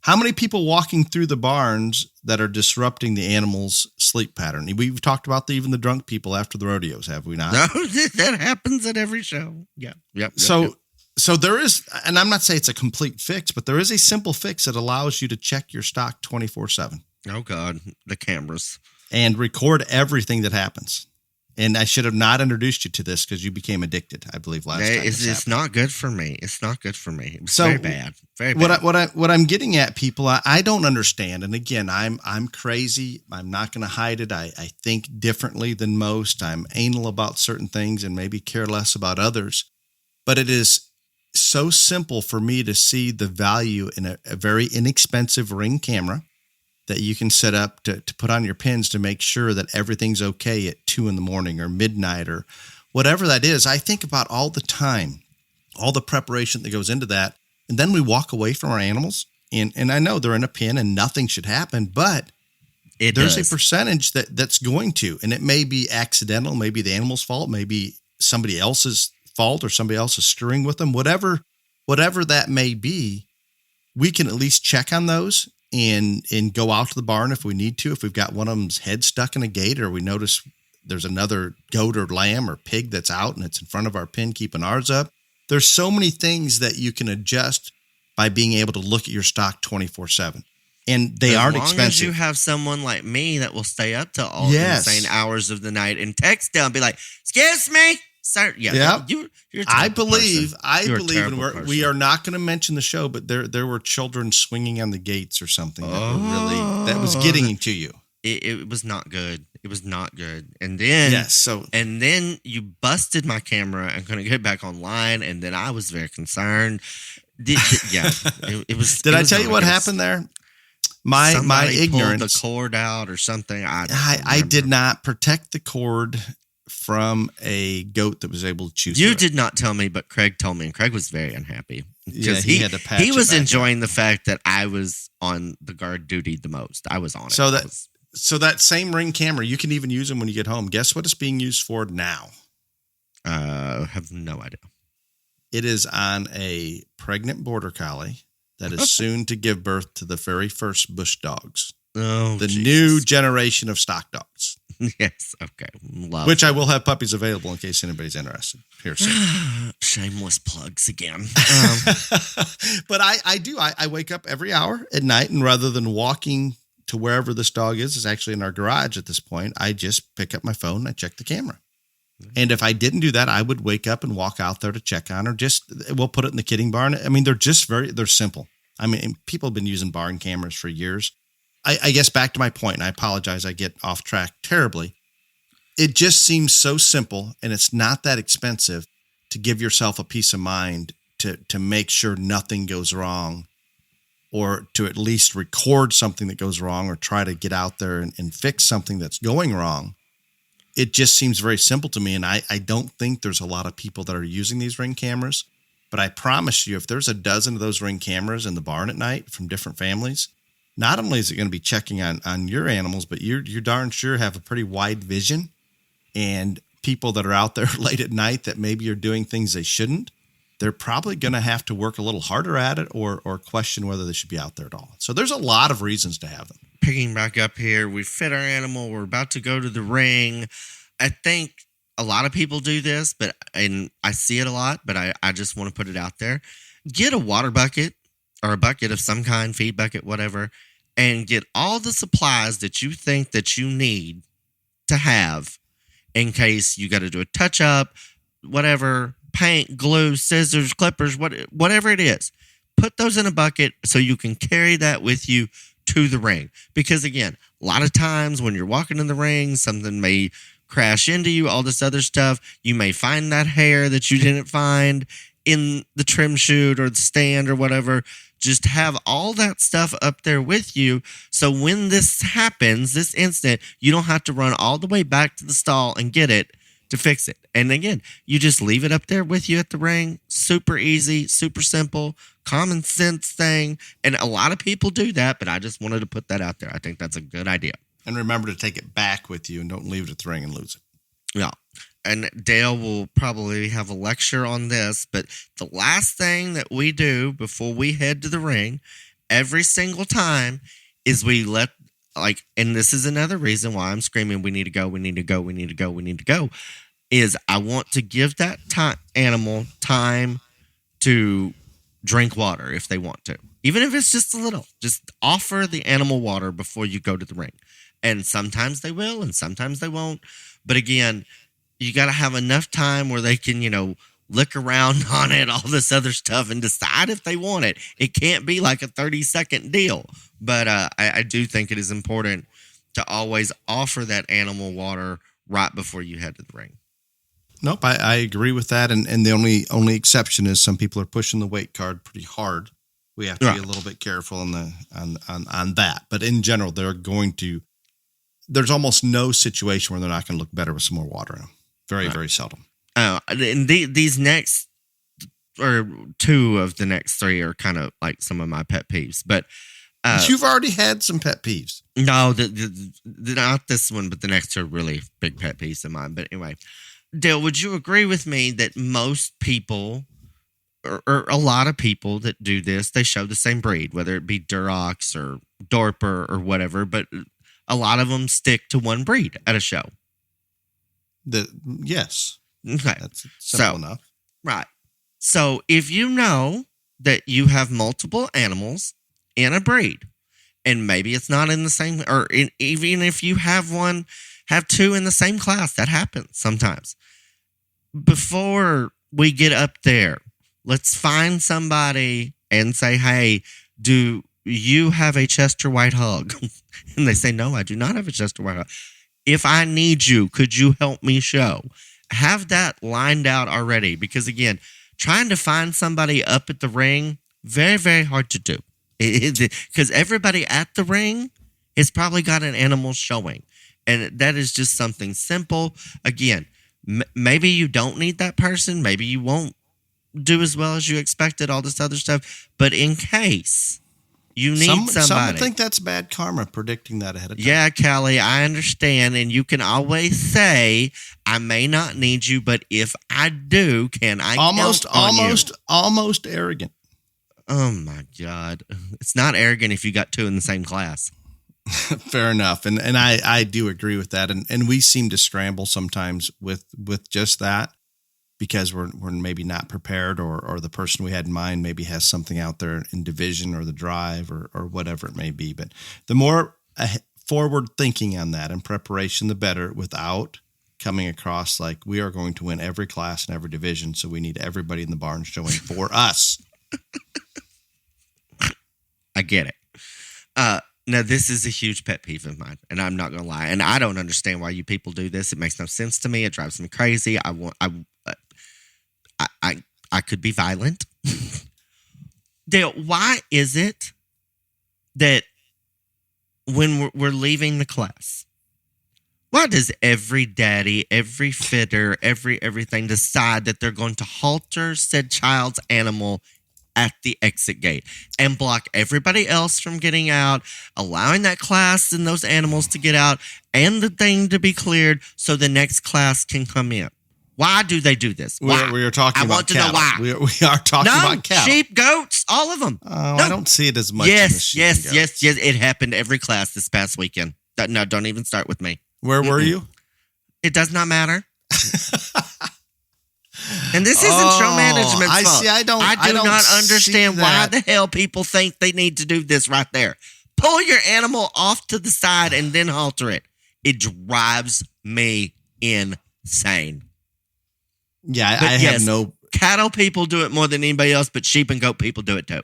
How many people walking through the barns that are disrupting the animals' sleep pattern? We've talked about even the drunk people after the rodeos, have we not? No, that happens at every show. Yeah. Yep. So there is, and I'm not saying it's a complete fix, but there is a simple fix that allows you to check your stock 24/7 Oh God, the cameras. and record everything that happens. And I should have not introduced you to this because you became addicted, I believe, last time. It's not good for me. It's not good for me. It's So, very bad. Very bad. What I'm getting at, people, I don't understand. And again, I'm crazy. I'm not going to hide it. I think differently than most. I'm anal about certain things and maybe care less about others. But it is so simple for me to see the value in a very inexpensive Ring camera that you can set up to put on your pins to make sure that everything's okay at 2 a.m. or midnight or whatever that is. I think about all the time, all the preparation that goes into that. And then we walk away from our animals. And I know they're in a pen and nothing should happen, but there's a percentage that's going to, and it may be accidental, maybe the animal's fault, maybe somebody else's fault or somebody else is screwing with them, whatever that may be. We can at least check on those and go out to the barn if we need to. If we've got one of them's head stuck in a gate, or we notice there's another goat or lamb or pig that's out and it's in front of our pen, keeping ours up. There's so many things that you can adjust by being able to look at your stock 24/7. And they aren't expensive. As long as you have someone like me that will stay up till all the insane hours of the night and text down, be like, "Excuse me, sir." Yeah. You're I believe, and we are not going to mention the show, but there were children swinging on the gates or something that was getting to you. It was not good. It was not good. And then and then you busted my camera and couldn't get back online, and then I was very concerned. It was. Did I tell you what happened there? My ignorance. Pulled the cord out or something. I did not protect the cord from a goat that was able to chew. You did not tell me, but Craig told me, and Craig was very unhappy because he had to patch he was it back enjoying the fact that I was on the guard duty the most. I was on it. So that same Ring camera, you can even use them when you get home. Guess what it's being used for now? Have no idea. It is on a pregnant border collie that is soon to give birth to the very first bush dogs. Oh, the new generation of stock dogs. Yes. Okay. Which I will have puppies available in case anybody's interested here soon. Shameless plugs again. But I wake up every hour at night, and rather than walking to wherever this dog is, it's actually in our garage at this point, I just pick up my phone and I check the camera. And if I didn't do that, I would wake up and walk out there to check on her. We'll put it in the kidding barn. I mean, they're simple. I mean, people have been using barn cameras for years. I guess back to my point, and I apologize, I get off track terribly. It just seems so simple, and it's not that expensive to give yourself a peace of mind to make sure nothing goes wrong, or to at least record something that goes wrong, or try to get out there and fix something that's going wrong. It just seems very simple to me, and I don't think there's a lot of people that are using these Ring cameras. But I promise you, if there's a dozen of those Ring cameras in the barn at night from different families, not only is it going to be checking on your animals, but you're darn sure have a pretty wide vision. and people that are out there late at night that maybe are doing things they shouldn't, they're probably going to have to work a little harder at it or question whether they should be out there at all. So there's a lot of reasons to have them. Picking back up here, we fed our animal. We're about to go to the ring. I think a lot of people do this, and I see it a lot, but I just want to put it out there. Get a water bucket or a bucket of some kind, feed bucket, whatever, and get all the supplies that you think that you need to have in case you got to do a touch-up, whatever, paint, glue, scissors, clippers, whatever it is. Put those in a bucket so you can carry that with you to the ring. Because, again, a lot of times when you're walking in the ring, something may crash into you, all this other stuff. You may find that hair that you didn't find in the trim chute or the stand or whatever. Just have all that stuff up there with you. So when this happens, this incident, you don't have to run all the way back to the stall and get it to fix it. And again, you just leave it up there with you at the ring. Super easy, super simple, common sense thing. And a lot of people do that, but I just wanted to put that out there. I think that's a good idea. And remember to take it back with you and don't leave it at the ring and lose it. Yeah. And Dale will probably have a lecture on this, but the last thing that we do before we head to the ring every single time is we let, and this is another reason why I'm screaming, we need to go, we need to go, we need to go, we need to go, is I want to give that animal time to drink water if they want to. Even if it's just a little, just offer the animal water before you go to the ring. And sometimes they will and sometimes they won't. But again, you got to have enough time where they can, lick around on it, all this other stuff, and decide if they want it. It can't be like a 30-second deal. But I do think it is important to always offer that animal water right before you head to the ring. Nope, I agree with that. And the only exception is some people are pushing the weight card pretty hard. We have to be a little bit careful on that. But in general, there's almost no situation where they're not going to look better with some more water in them. Very, very seldom. And these next, or two of the next three are kind of like some of my pet peeves. But you've already had some pet peeves. No, not this one, but the next two are really big pet peeves of mine. But anyway, Dale, would you agree with me that most people, or a lot of people that do this, they show the same breed, whether it be Durox or Dorper or whatever, but a lot of them stick to one breed at a show? Yes. Okay. That's simple enough. Right. So if you know that you have multiple animals in a breed, and maybe it's not in the same, even if you have two in the same class, that happens sometimes. Before we get up there, let's find somebody and say, hey, do you have a Chester White Hog? And they say, no, I do not have a Chester White Hog. If I need you, could you help me show? Have that lined out already. Because again, trying to find somebody up at the ring, very, very hard to do. Because everybody at the ring has probably got an animal showing. And that is just something simple. Again, maybe you don't need that person. Maybe you won't do as well as you expected, all this other stuff. But in case you need somebody. Some think that's bad karma, predicting that ahead of time. Yeah, Callie, I understand. And you can always say, I may not need you, but if I do, can I count on you? Almost arrogant. Oh, my God. It's not arrogant if you got two in the same class. Fair enough. And I do agree with that. And we seem to scramble sometimes with just that, because we're maybe not prepared, or the person we had in mind maybe has something out there in division or the drive or whatever it may be. But the more forward thinking on that and preparation, the better, without coming across like we are going to win every class and every division, so we need everybody in the barn showing for us. I get it. Now, this is a huge pet peeve of mine, and I'm not going to lie. And I don't understand why you people do this. It makes no sense to me. It drives me crazy. I could be violent. Dale, why is it that when we're leaving the class, why does every daddy, every fitter, everything decide that they're going to halter said child's animal at the exit gate and block everybody else from getting out, allowing that class and those animals to get out and the thing to be cleared so the next class can come in. Why do they do this? Why? We are talking about want to know cattle. why. We are talking about cattle. Sheep, goats, all of them. I don't see it as much. in the sheep and goats. Yes. It happened every class this past weekend. No, don't even start with me. Where were you? It does not matter. And this isn't show management's I fault. see. I don't not understand see why that. the hell people think they need to do this right there. Pull your animal off to the side and then halter it. It drives me insane. Yeah, But I yes, have no. Cattle people do it more than anybody else, but sheep and goat people do it too.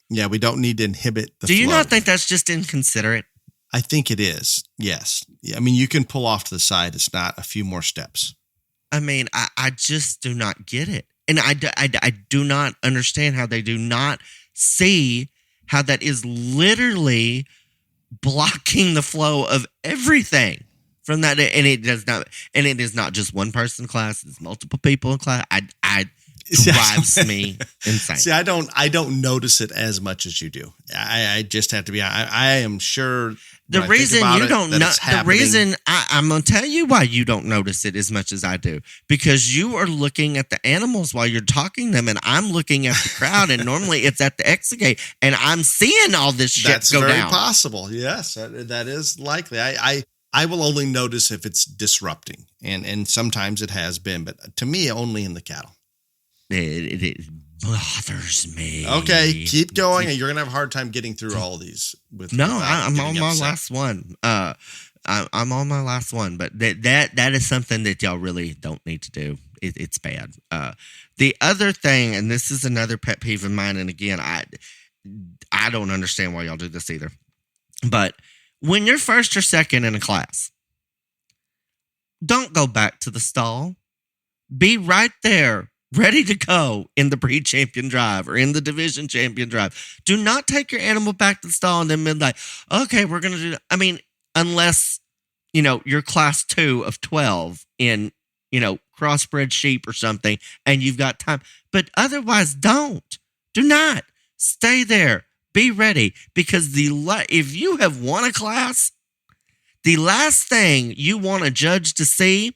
Yeah, we don't need to inhibit the Do you flow. not think that's just inconsiderate? I think it is. Yes. Yeah, I mean, you can pull off to the side. It's not a few more steps. I mean, I just do not get it. And I do not understand how they do not see how that is literally blocking the flow of everything from that. And it does not, and it is not just one person in class, it's multiple people in class. Drives me insane. See, I don't notice it as much as you do. I just have to be. I am sure. The when I think reason about you it, don't that know, it's the happening. reason I'm going to tell you why you don't notice it as much as I do, because you are looking at the animals while you're talking them, and I'm looking at the crowd, and normally it's at the exit gate, and I'm seeing all this shit That's go very down. possible. Yes, that is likely. I will only notice if it's disrupting, and sometimes it has been, but to me, only in the cattle. It bothers me. Okay, keep going, and you're gonna have a hard time getting through all these. I'm on my last one. I'm on my last one, but that is something that y'all really don't need to do. It's bad. The other thing, and this is another pet peeve of mine, and again, I don't understand why y'all do this either. But when you're first or second in a class, don't go back to the stall. Be right there, ready to go in the breed champion drive or in the division champion drive. Do not take your animal back to the stall and then be like, okay, we're going to do that. I mean, unless, you're class 2 of 12 in, crossbred sheep or something and you've got time. But otherwise, do not stay there. Be ready, because if you have won a class, the last thing you want a judge to see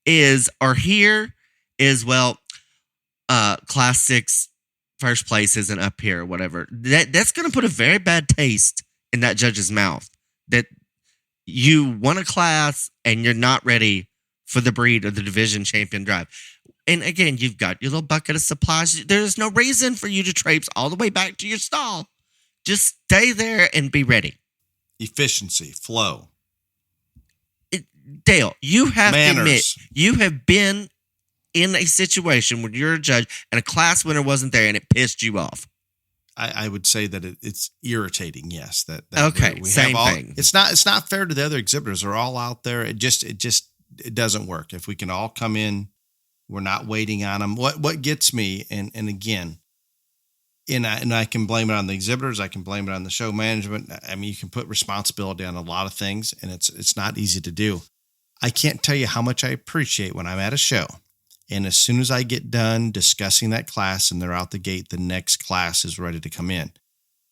is class 6 first place isn't up here or whatever. That's going to put a very bad taste in that judge's mouth, that you won a class and you're not ready for the breed or the division champion drive. And again, you've got your little bucket of supplies. There's no reason for you to traipse all the way back to your stall. Just stay there and be ready. Efficiency, flow. Dale, you have Manners. to admit, you have been in a situation where you're a judge and a class winner wasn't there and it pissed you off. I would say that it's irritating. Yes, that Okay, we same have all, thing. It's not fair to the other exhibitors. They're all out there. It doesn't work. If we can all come in, we're not waiting on them. What gets me, and again, and I can blame it on the exhibitors. I can blame it on the show management. I mean, you can put responsibility on a lot of things, and it's not easy to do. I can't tell you how much I appreciate when I'm at a show, and as soon as I get done discussing that class and they're out the gate, the next class is ready to come in.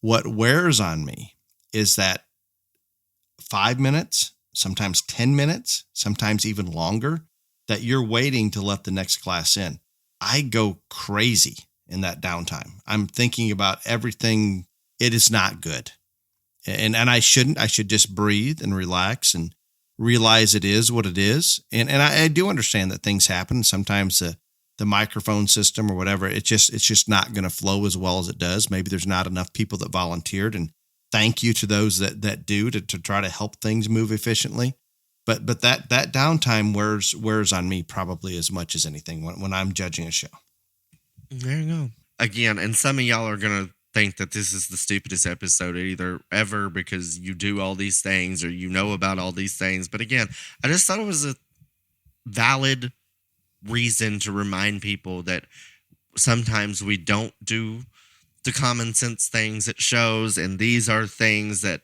What wears on me is that 5 minutes, sometimes 10 minutes, sometimes even longer, that you're waiting to let the next class in. I go crazy in that downtime. I'm thinking about everything. It is not good. And I shouldn't. I should just breathe and relax and realize it is what it is. And I do understand that things happen. Sometimes the microphone system or whatever, it's just not going to flow as well as it does. Maybe there's not enough people that volunteered, and thank you to those that do to try to help things move efficiently. But that downtime wears on me probably as much as anything when I'm judging a show. There you go. Again, and some of y'all are going to think that this is the stupidest episode either ever because you do all these things or you know about all these things. But again, I just thought it was a valid reason to remind people that sometimes we don't do the common sense things at shows. And these are things that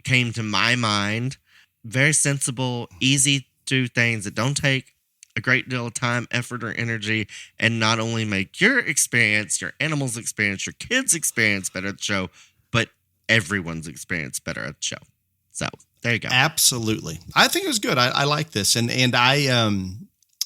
came to my mind. Very sensible, easy to do things that don't take a great deal of time, effort, or energy, and not only make your experience, your animals' experience, your kids' experience better at the show, but everyone's experience better at the show. So there you go. Absolutely. I think it was good. I like this. And I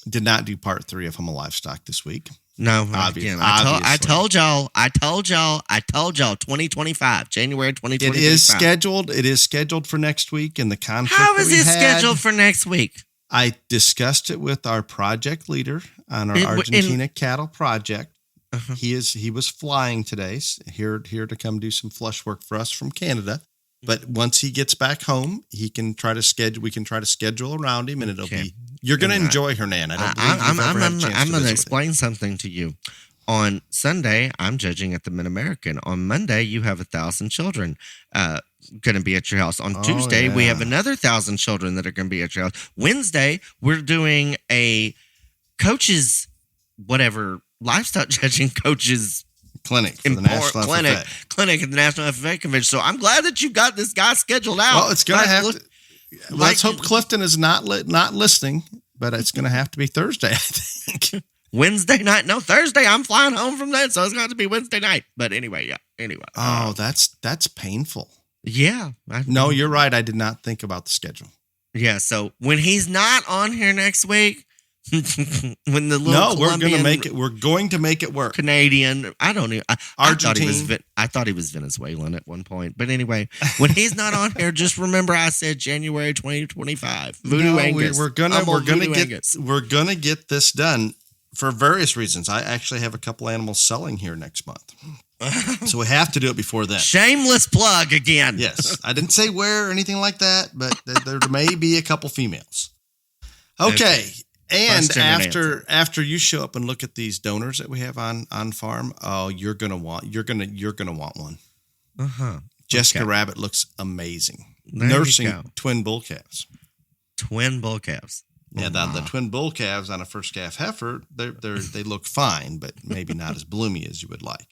did not do part 3 of Hummel Livestock this week. No, again, I told y'all, 2025, January 2025. It is scheduled for next week, and the conflict. How is it scheduled for next week? I discussed it with our project leader on our Argentina cattle project. Uh-huh. He was flying today, here to come do some flush work for us from Canada. But once he gets back home, we can try to schedule around him, and it'll be. You're going to enjoy Hernan. I'm going to explain something to you. On Sunday, I'm judging at the Mid-American. On Monday, you have 1,000 children going to be at your house. On Tuesday, we have another 1,000 children that are going to be at your house. Wednesday, we're doing a coaches, livestock judging coaches clinic for the National clinic at the National FFA Convention. So I'm glad that you got this guy scheduled out. Well, it's going to have to. Let's hope Clifton is not listening, but it's going to have to be Thursday, I think. Wednesday night? No, Thursday. I'm flying home from that, so it's going to be Wednesday night. But anyway, yeah. Anyway. Oh, that's painful. Yeah. No, you're right. I did not think about the schedule. Yeah. So when he's not on here next week, when the little we're going to make it. We're going to make it work. Canadian. I don't know. Argentine. I thought he was Venezuelan at one point. But anyway, when he's not on here, just remember I said January 2025. Voodoo Angus. We're gonna get this done for various reasons. I actually have a couple animals selling here next month, so we have to do it before then. Shameless plug again. Yes, I didn't say where or anything like that, but there may be a couple females. Okay. And after you show up and look at these donors that we have on farm, you're gonna want one. Jessica Rabbit looks amazing. Nursing twin bull calves. Twin bull calves. Yeah, the twin bull calves on a first calf heifer, they look fine, but maybe not as bloomy as you would like.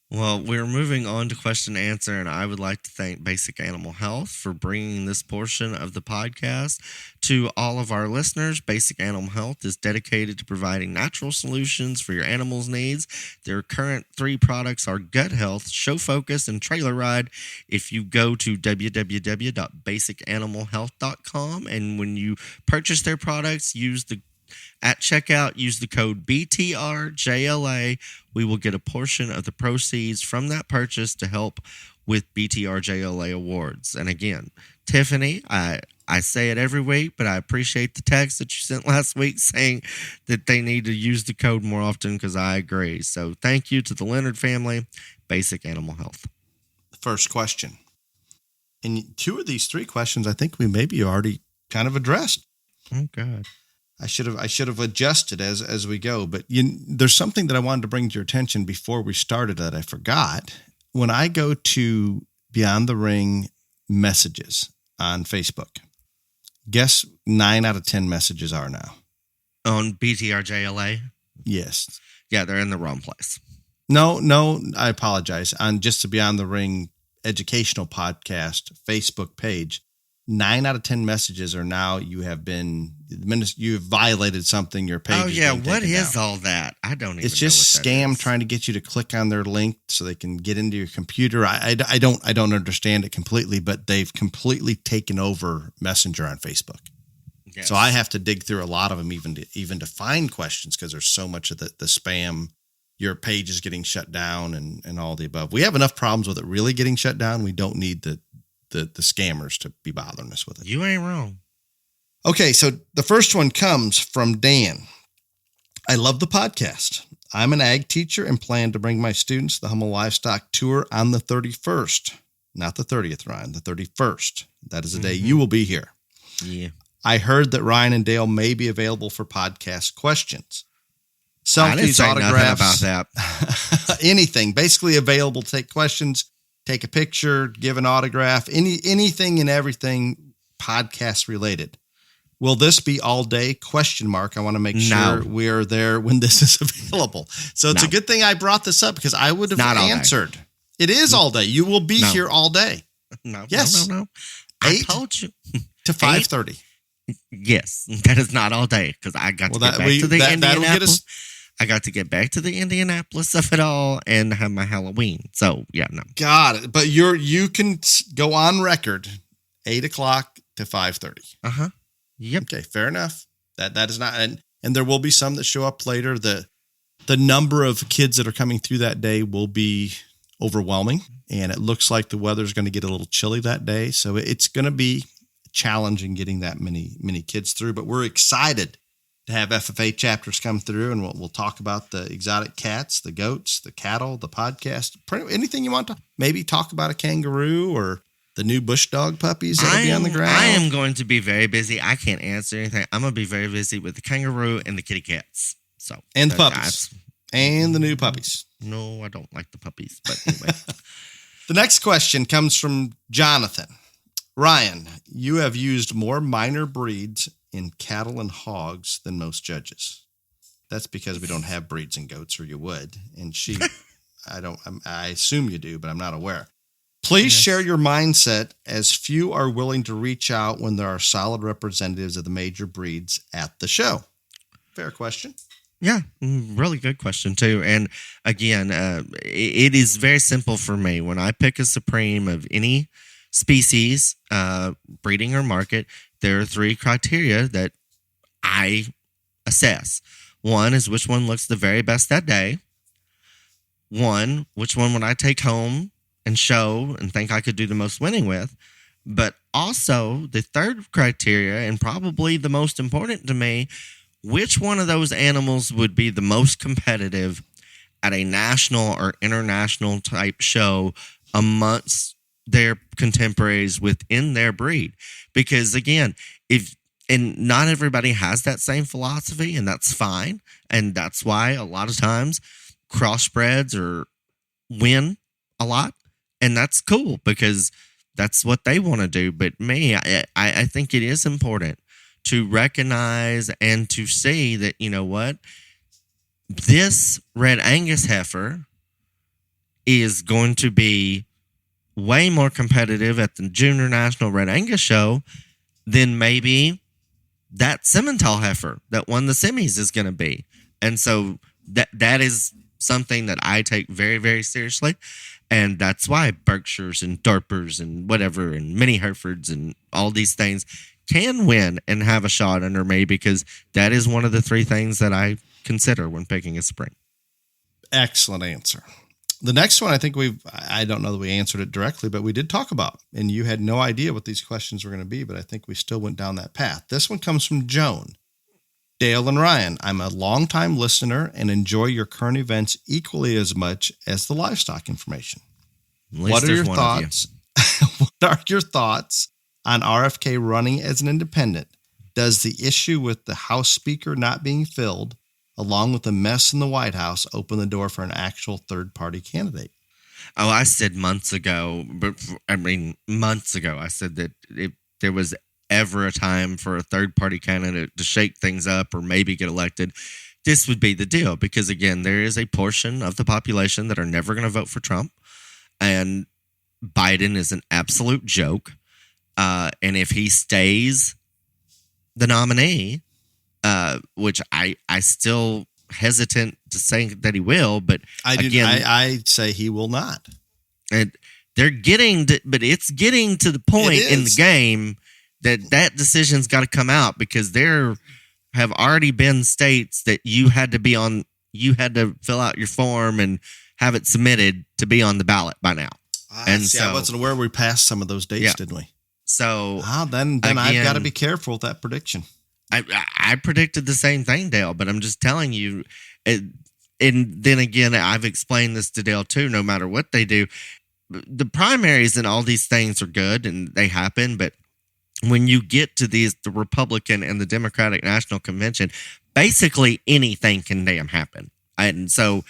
Well, we're moving on to question and answer, and I would like to thank Basic Animal Health for bringing this portion of the podcast to all of our listeners. Basic Animal Health is dedicated to providing natural solutions for your animal's needs. Their current 3 products are Gut Health, Show Focus, and Trailer Ride. If you go to www.basicanimalhealth.com, and when you purchase their products, at checkout, use the code BTRJLA. We will get a portion of the proceeds from that purchase to help with BTRJLA awards. And again, Tiffany, I say it every week, but I appreciate the text that you sent last week saying that they need to use the code more often, because I agree. So thank you to the Leonard family, Basic Animal Health. First question. And 2 of these 3 questions, I think we maybe already kind of addressed. Oh, God. I should have adjusted as we go, but there's something that I wanted to bring to your attention before we started that I forgot. When I go to Beyond the Ring messages on Facebook, guess 9 out of 10 messages are now on BTRJLA. Yes. Yeah, they're in the wrong place. No, I apologize. On just the Beyond the Ring educational podcast Facebook page, 9 out of 10 messages are now you've violated something. Your page. Oh yeah, what is all that? I don't even. It's just scam trying to get you to click on their link so they can get into your computer. I don't understand it completely, but they've completely taken over Messenger on Facebook. Yes. So I have to dig through a lot of them even to find questions, because there's so much of the spam. Your page is getting shut down and all the above. We have enough problems with it really getting shut down. We don't need the scammers to be bothering us with it. You ain't wrong. Okay, so the first one comes from Dan. I love the podcast. I'm an ag teacher and plan to bring my students to the Hummel Livestock Tour on the 31st. Not the 30th, Ryan, the 31st. That is the day you will be here. Yeah. I heard that Ryan and Dale may be available for podcast questions. Selfies, autographs, about that. Anything. Basically available to take questions, take a picture, give an autograph, anything and everything podcast related. Will this be all day? ? I want to make sure we are there when this is available. So it's a good thing I brought this up, because I would have answered. It is all day. You will be here all day. No. Yes. No. 8 I told you. to 5:30. Yes, that is not all day because I got to get back to the Indianapolis. I got to get back to the Indianapolis of it all and have my Halloween. So yeah, no. Got it. But you can go on record 8 o'clock to 5:30. Yep. Okay, fair enough. That is not, and there will be some that show up later. The number of kids that are coming through that day will be overwhelming, and it looks like the weather is going to get a little chilly that day. So it's going to be challenging getting that many kids through. But we're excited to have FFA chapters come through, and we'll talk about the exotic cats, the goats, the cattle, the podcast, anything you want to maybe talk about a kangaroo or the new bush dog puppies that'll be on the ground. I am going to be very busy. I can't answer anything. I'm going to be very busy with the kangaroo and the kitty cats. So and the puppies and the new puppies. No, I don't like the puppies, but anyway. The next question comes from Jonathan. Ryan, you have used more minor breeds in cattle and hogs than most judges. That's because we don't have breeds in goats, or you would. And sheep, I assume you do, but I'm not aware. Please share your mindset, as few are willing to reach out when there are solid representatives of the major breeds at the show. Fair question. Yeah, really good question too. And again, it is very simple for me. When I pick a supreme of any species, breeding or market, there are 3 criteria that I assess. One is which one looks the very best that day. One, which one would I take home and show and think I could do the most winning with. But also the third criteria, and probably the most important to me, which one of those animals would be the most competitive at a national or international type show amongst their contemporaries within their breed. Because again, and not everybody has that same philosophy, and that's fine. And that's why a lot of times crossbreds win a lot. And that's cool because that's what they want to do. But me, I think it is important to recognize and to see that, you know what, this Red Angus heifer is going to be way more competitive at the Junior National Red Angus show than maybe that Simmental heifer that won the semis is going to be. And so that is something that I take very, very seriously. And that's why Berkshires and Dorpers and whatever and mini Herefords and all these things can win and have a shot under me, because that is one of the 3 things that I consider when picking a spring. Excellent answer. The next one, I think I don't know that we answered it directly, but we did talk about, and you had no idea what these questions were going to be, but I think we still went down that path. This one comes from Joan. Dale and Ryan, I'm a longtime listener and enjoy your current events equally as much as the livestock information. What are your thoughts? What are your thoughts on RFK running as an independent? Does the issue with the House Speaker not being filled, along with the mess in the White House, open the door for an actual third-party candidate? Oh, I said months ago, I said that if there was ever a time for a third-party candidate to shake things up or maybe get elected, this would be the deal. Because, again, there is a portion of the population that are never going to vote for Trump, and Biden is an absolute joke. And if he stays the nominee, which I still hesitant to say that he will, but I say he will not. And they're getting but it's getting to the point in the game that decision's got to come out, because there have already been states that you had to fill out your form and have it submitted to be on the ballot by now. I wasn't aware we passed some of those dates, didn't we? So then again, I've got to be careful with that prediction. I predicted the same thing, Dale, but I'm just telling you. And then again, I've explained this to Dale too. No matter what they do, the primaries and all these things are good and they happen, but when you get to the Republican and the Democratic National Convention, basically anything can damn happen. And so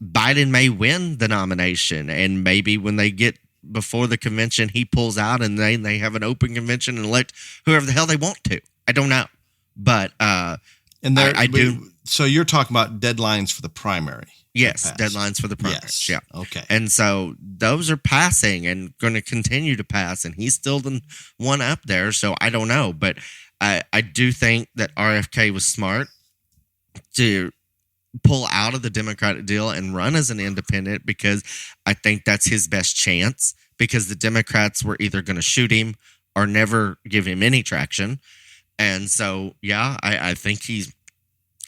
Biden may win the nomination, and maybe when they get before the convention, he pulls out and they have an open convention and elect whoever the hell they want to. I don't know. But so you're talking about deadlines for the primary. Yes, deadlines for the primaries. Yes. Yeah. Okay. And so those are passing and going to continue to pass, and he's still the one up there. So I don't know, but I do think that RFK was smart to pull out of the Democratic deal and run as an independent, because I think that's his best chance, because the Democrats were either going to shoot him or never give him any traction. And so, yeah, I think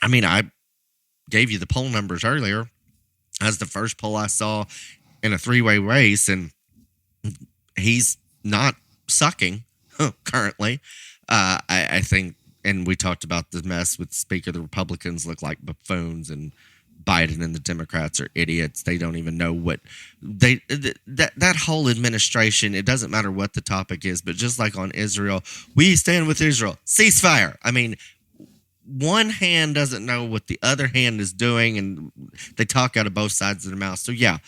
I gave you the poll numbers earlier as the first poll I saw in a three-way race, and he's not sucking currently. I think, and we talked about the mess with Speaker. The Republicans look like buffoons, and Biden and the Democrats are idiots. They don't even know what that whole administration. It doesn't matter what the topic is, but just like on Israel, we stand with Israel. Ceasefire. I mean, one hand doesn't know what the other hand is doing, and they talk out of both sides of their mouth. So yeah,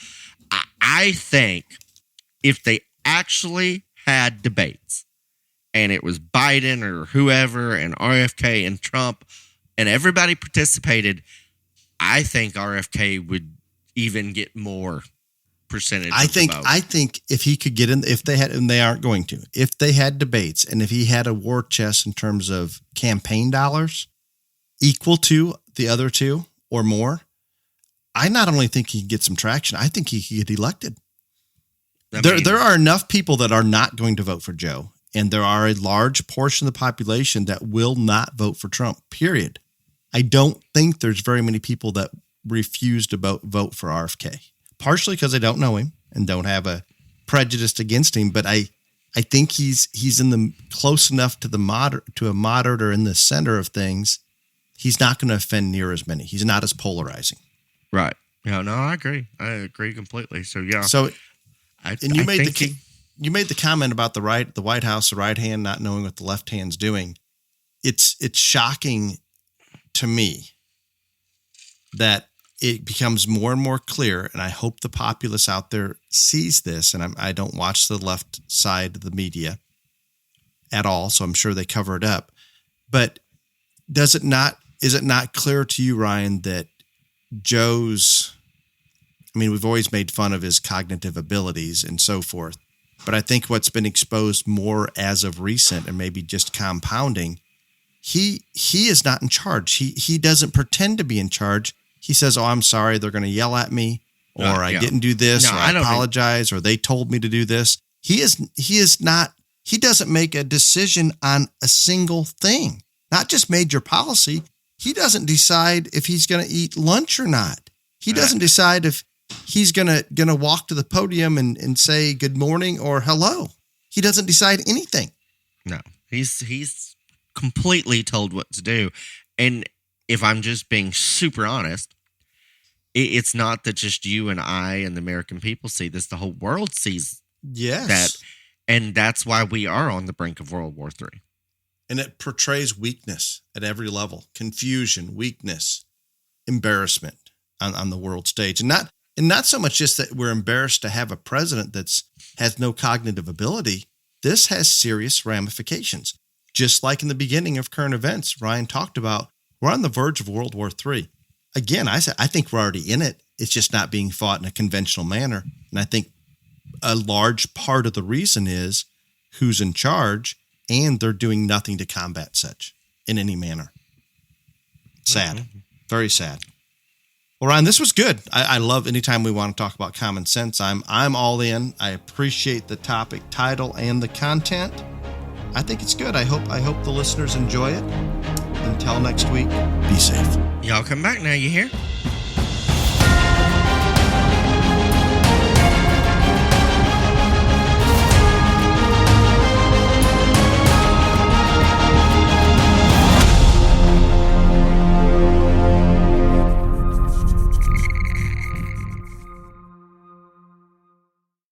I think if they actually had debates, and it was Biden or whoever and RFK and Trump and everybody participated, I think RFK would even get more percentage. I think if he could get in, if they had, and they aren't going to, if they had debates, and if he had a war chest in terms of campaign dollars equal to the other two or more, I not only think he could get some traction, I think he could get elected. There are enough people that are not going to vote for Joe, and there are a large portion of the population that will not vote for Trump, period. I don't think there's very many people that refuse to vote for RFK, partially because they don't know him and don't have a prejudice against him. But I think he's in the close enough to a moderate or in the center of things. He's not going to offend near as many. He's not as polarizing. Right. Yeah, no, I agree. I agree completely. So yeah. So, you made the comment about the White House, the right hand not knowing what the left hand's doing. It's shocking to me that it becomes more and more clear, and I hope the populace out there sees this. And I don't watch the left side of the media at all, so I'm sure they cover it up. But is it not clear to you, Ryan, that Joe's, we've always made fun of his cognitive abilities and so forth, but I think what's been exposed more as of recent, and maybe just compounding, he is not in charge. He doesn't pretend to be in charge. He says, "Oh, I'm sorry, they're going to yell at me, or I didn't do this, or I apologize, or they told me to do this." He is not. He doesn't make a decision on a single thing, not just major policy. He doesn't decide if he's going to eat lunch or not. He doesn't decide if he's gonna walk to the podium and say good morning or hello. He doesn't decide anything. No, he's completely told what to do. And if I'm just being super honest, it's not that just you and I and the American people see this. The whole world sees that. And that's why we are on the brink of World War III. And it portrays weakness at every level, confusion, weakness, embarrassment on the world stage. And not so much just that we're embarrassed to have a president that has no cognitive ability. This has serious ramifications. Just like in the beginning of current events, Ryan talked about, we're on the verge of World War III. Again, I think we're already in it. It's just not being fought in a conventional manner. And I think a large part of the reason is who's in charge, and they're doing nothing to combat such in any manner. Sad. Very sad. Well, Ryan, this was good. I love anytime we want to talk about common sense. I'm all in. I appreciate the topic title and the content. I think it's good. I hope the listeners enjoy it. Until next week, be safe. Y'all come back now, you hear?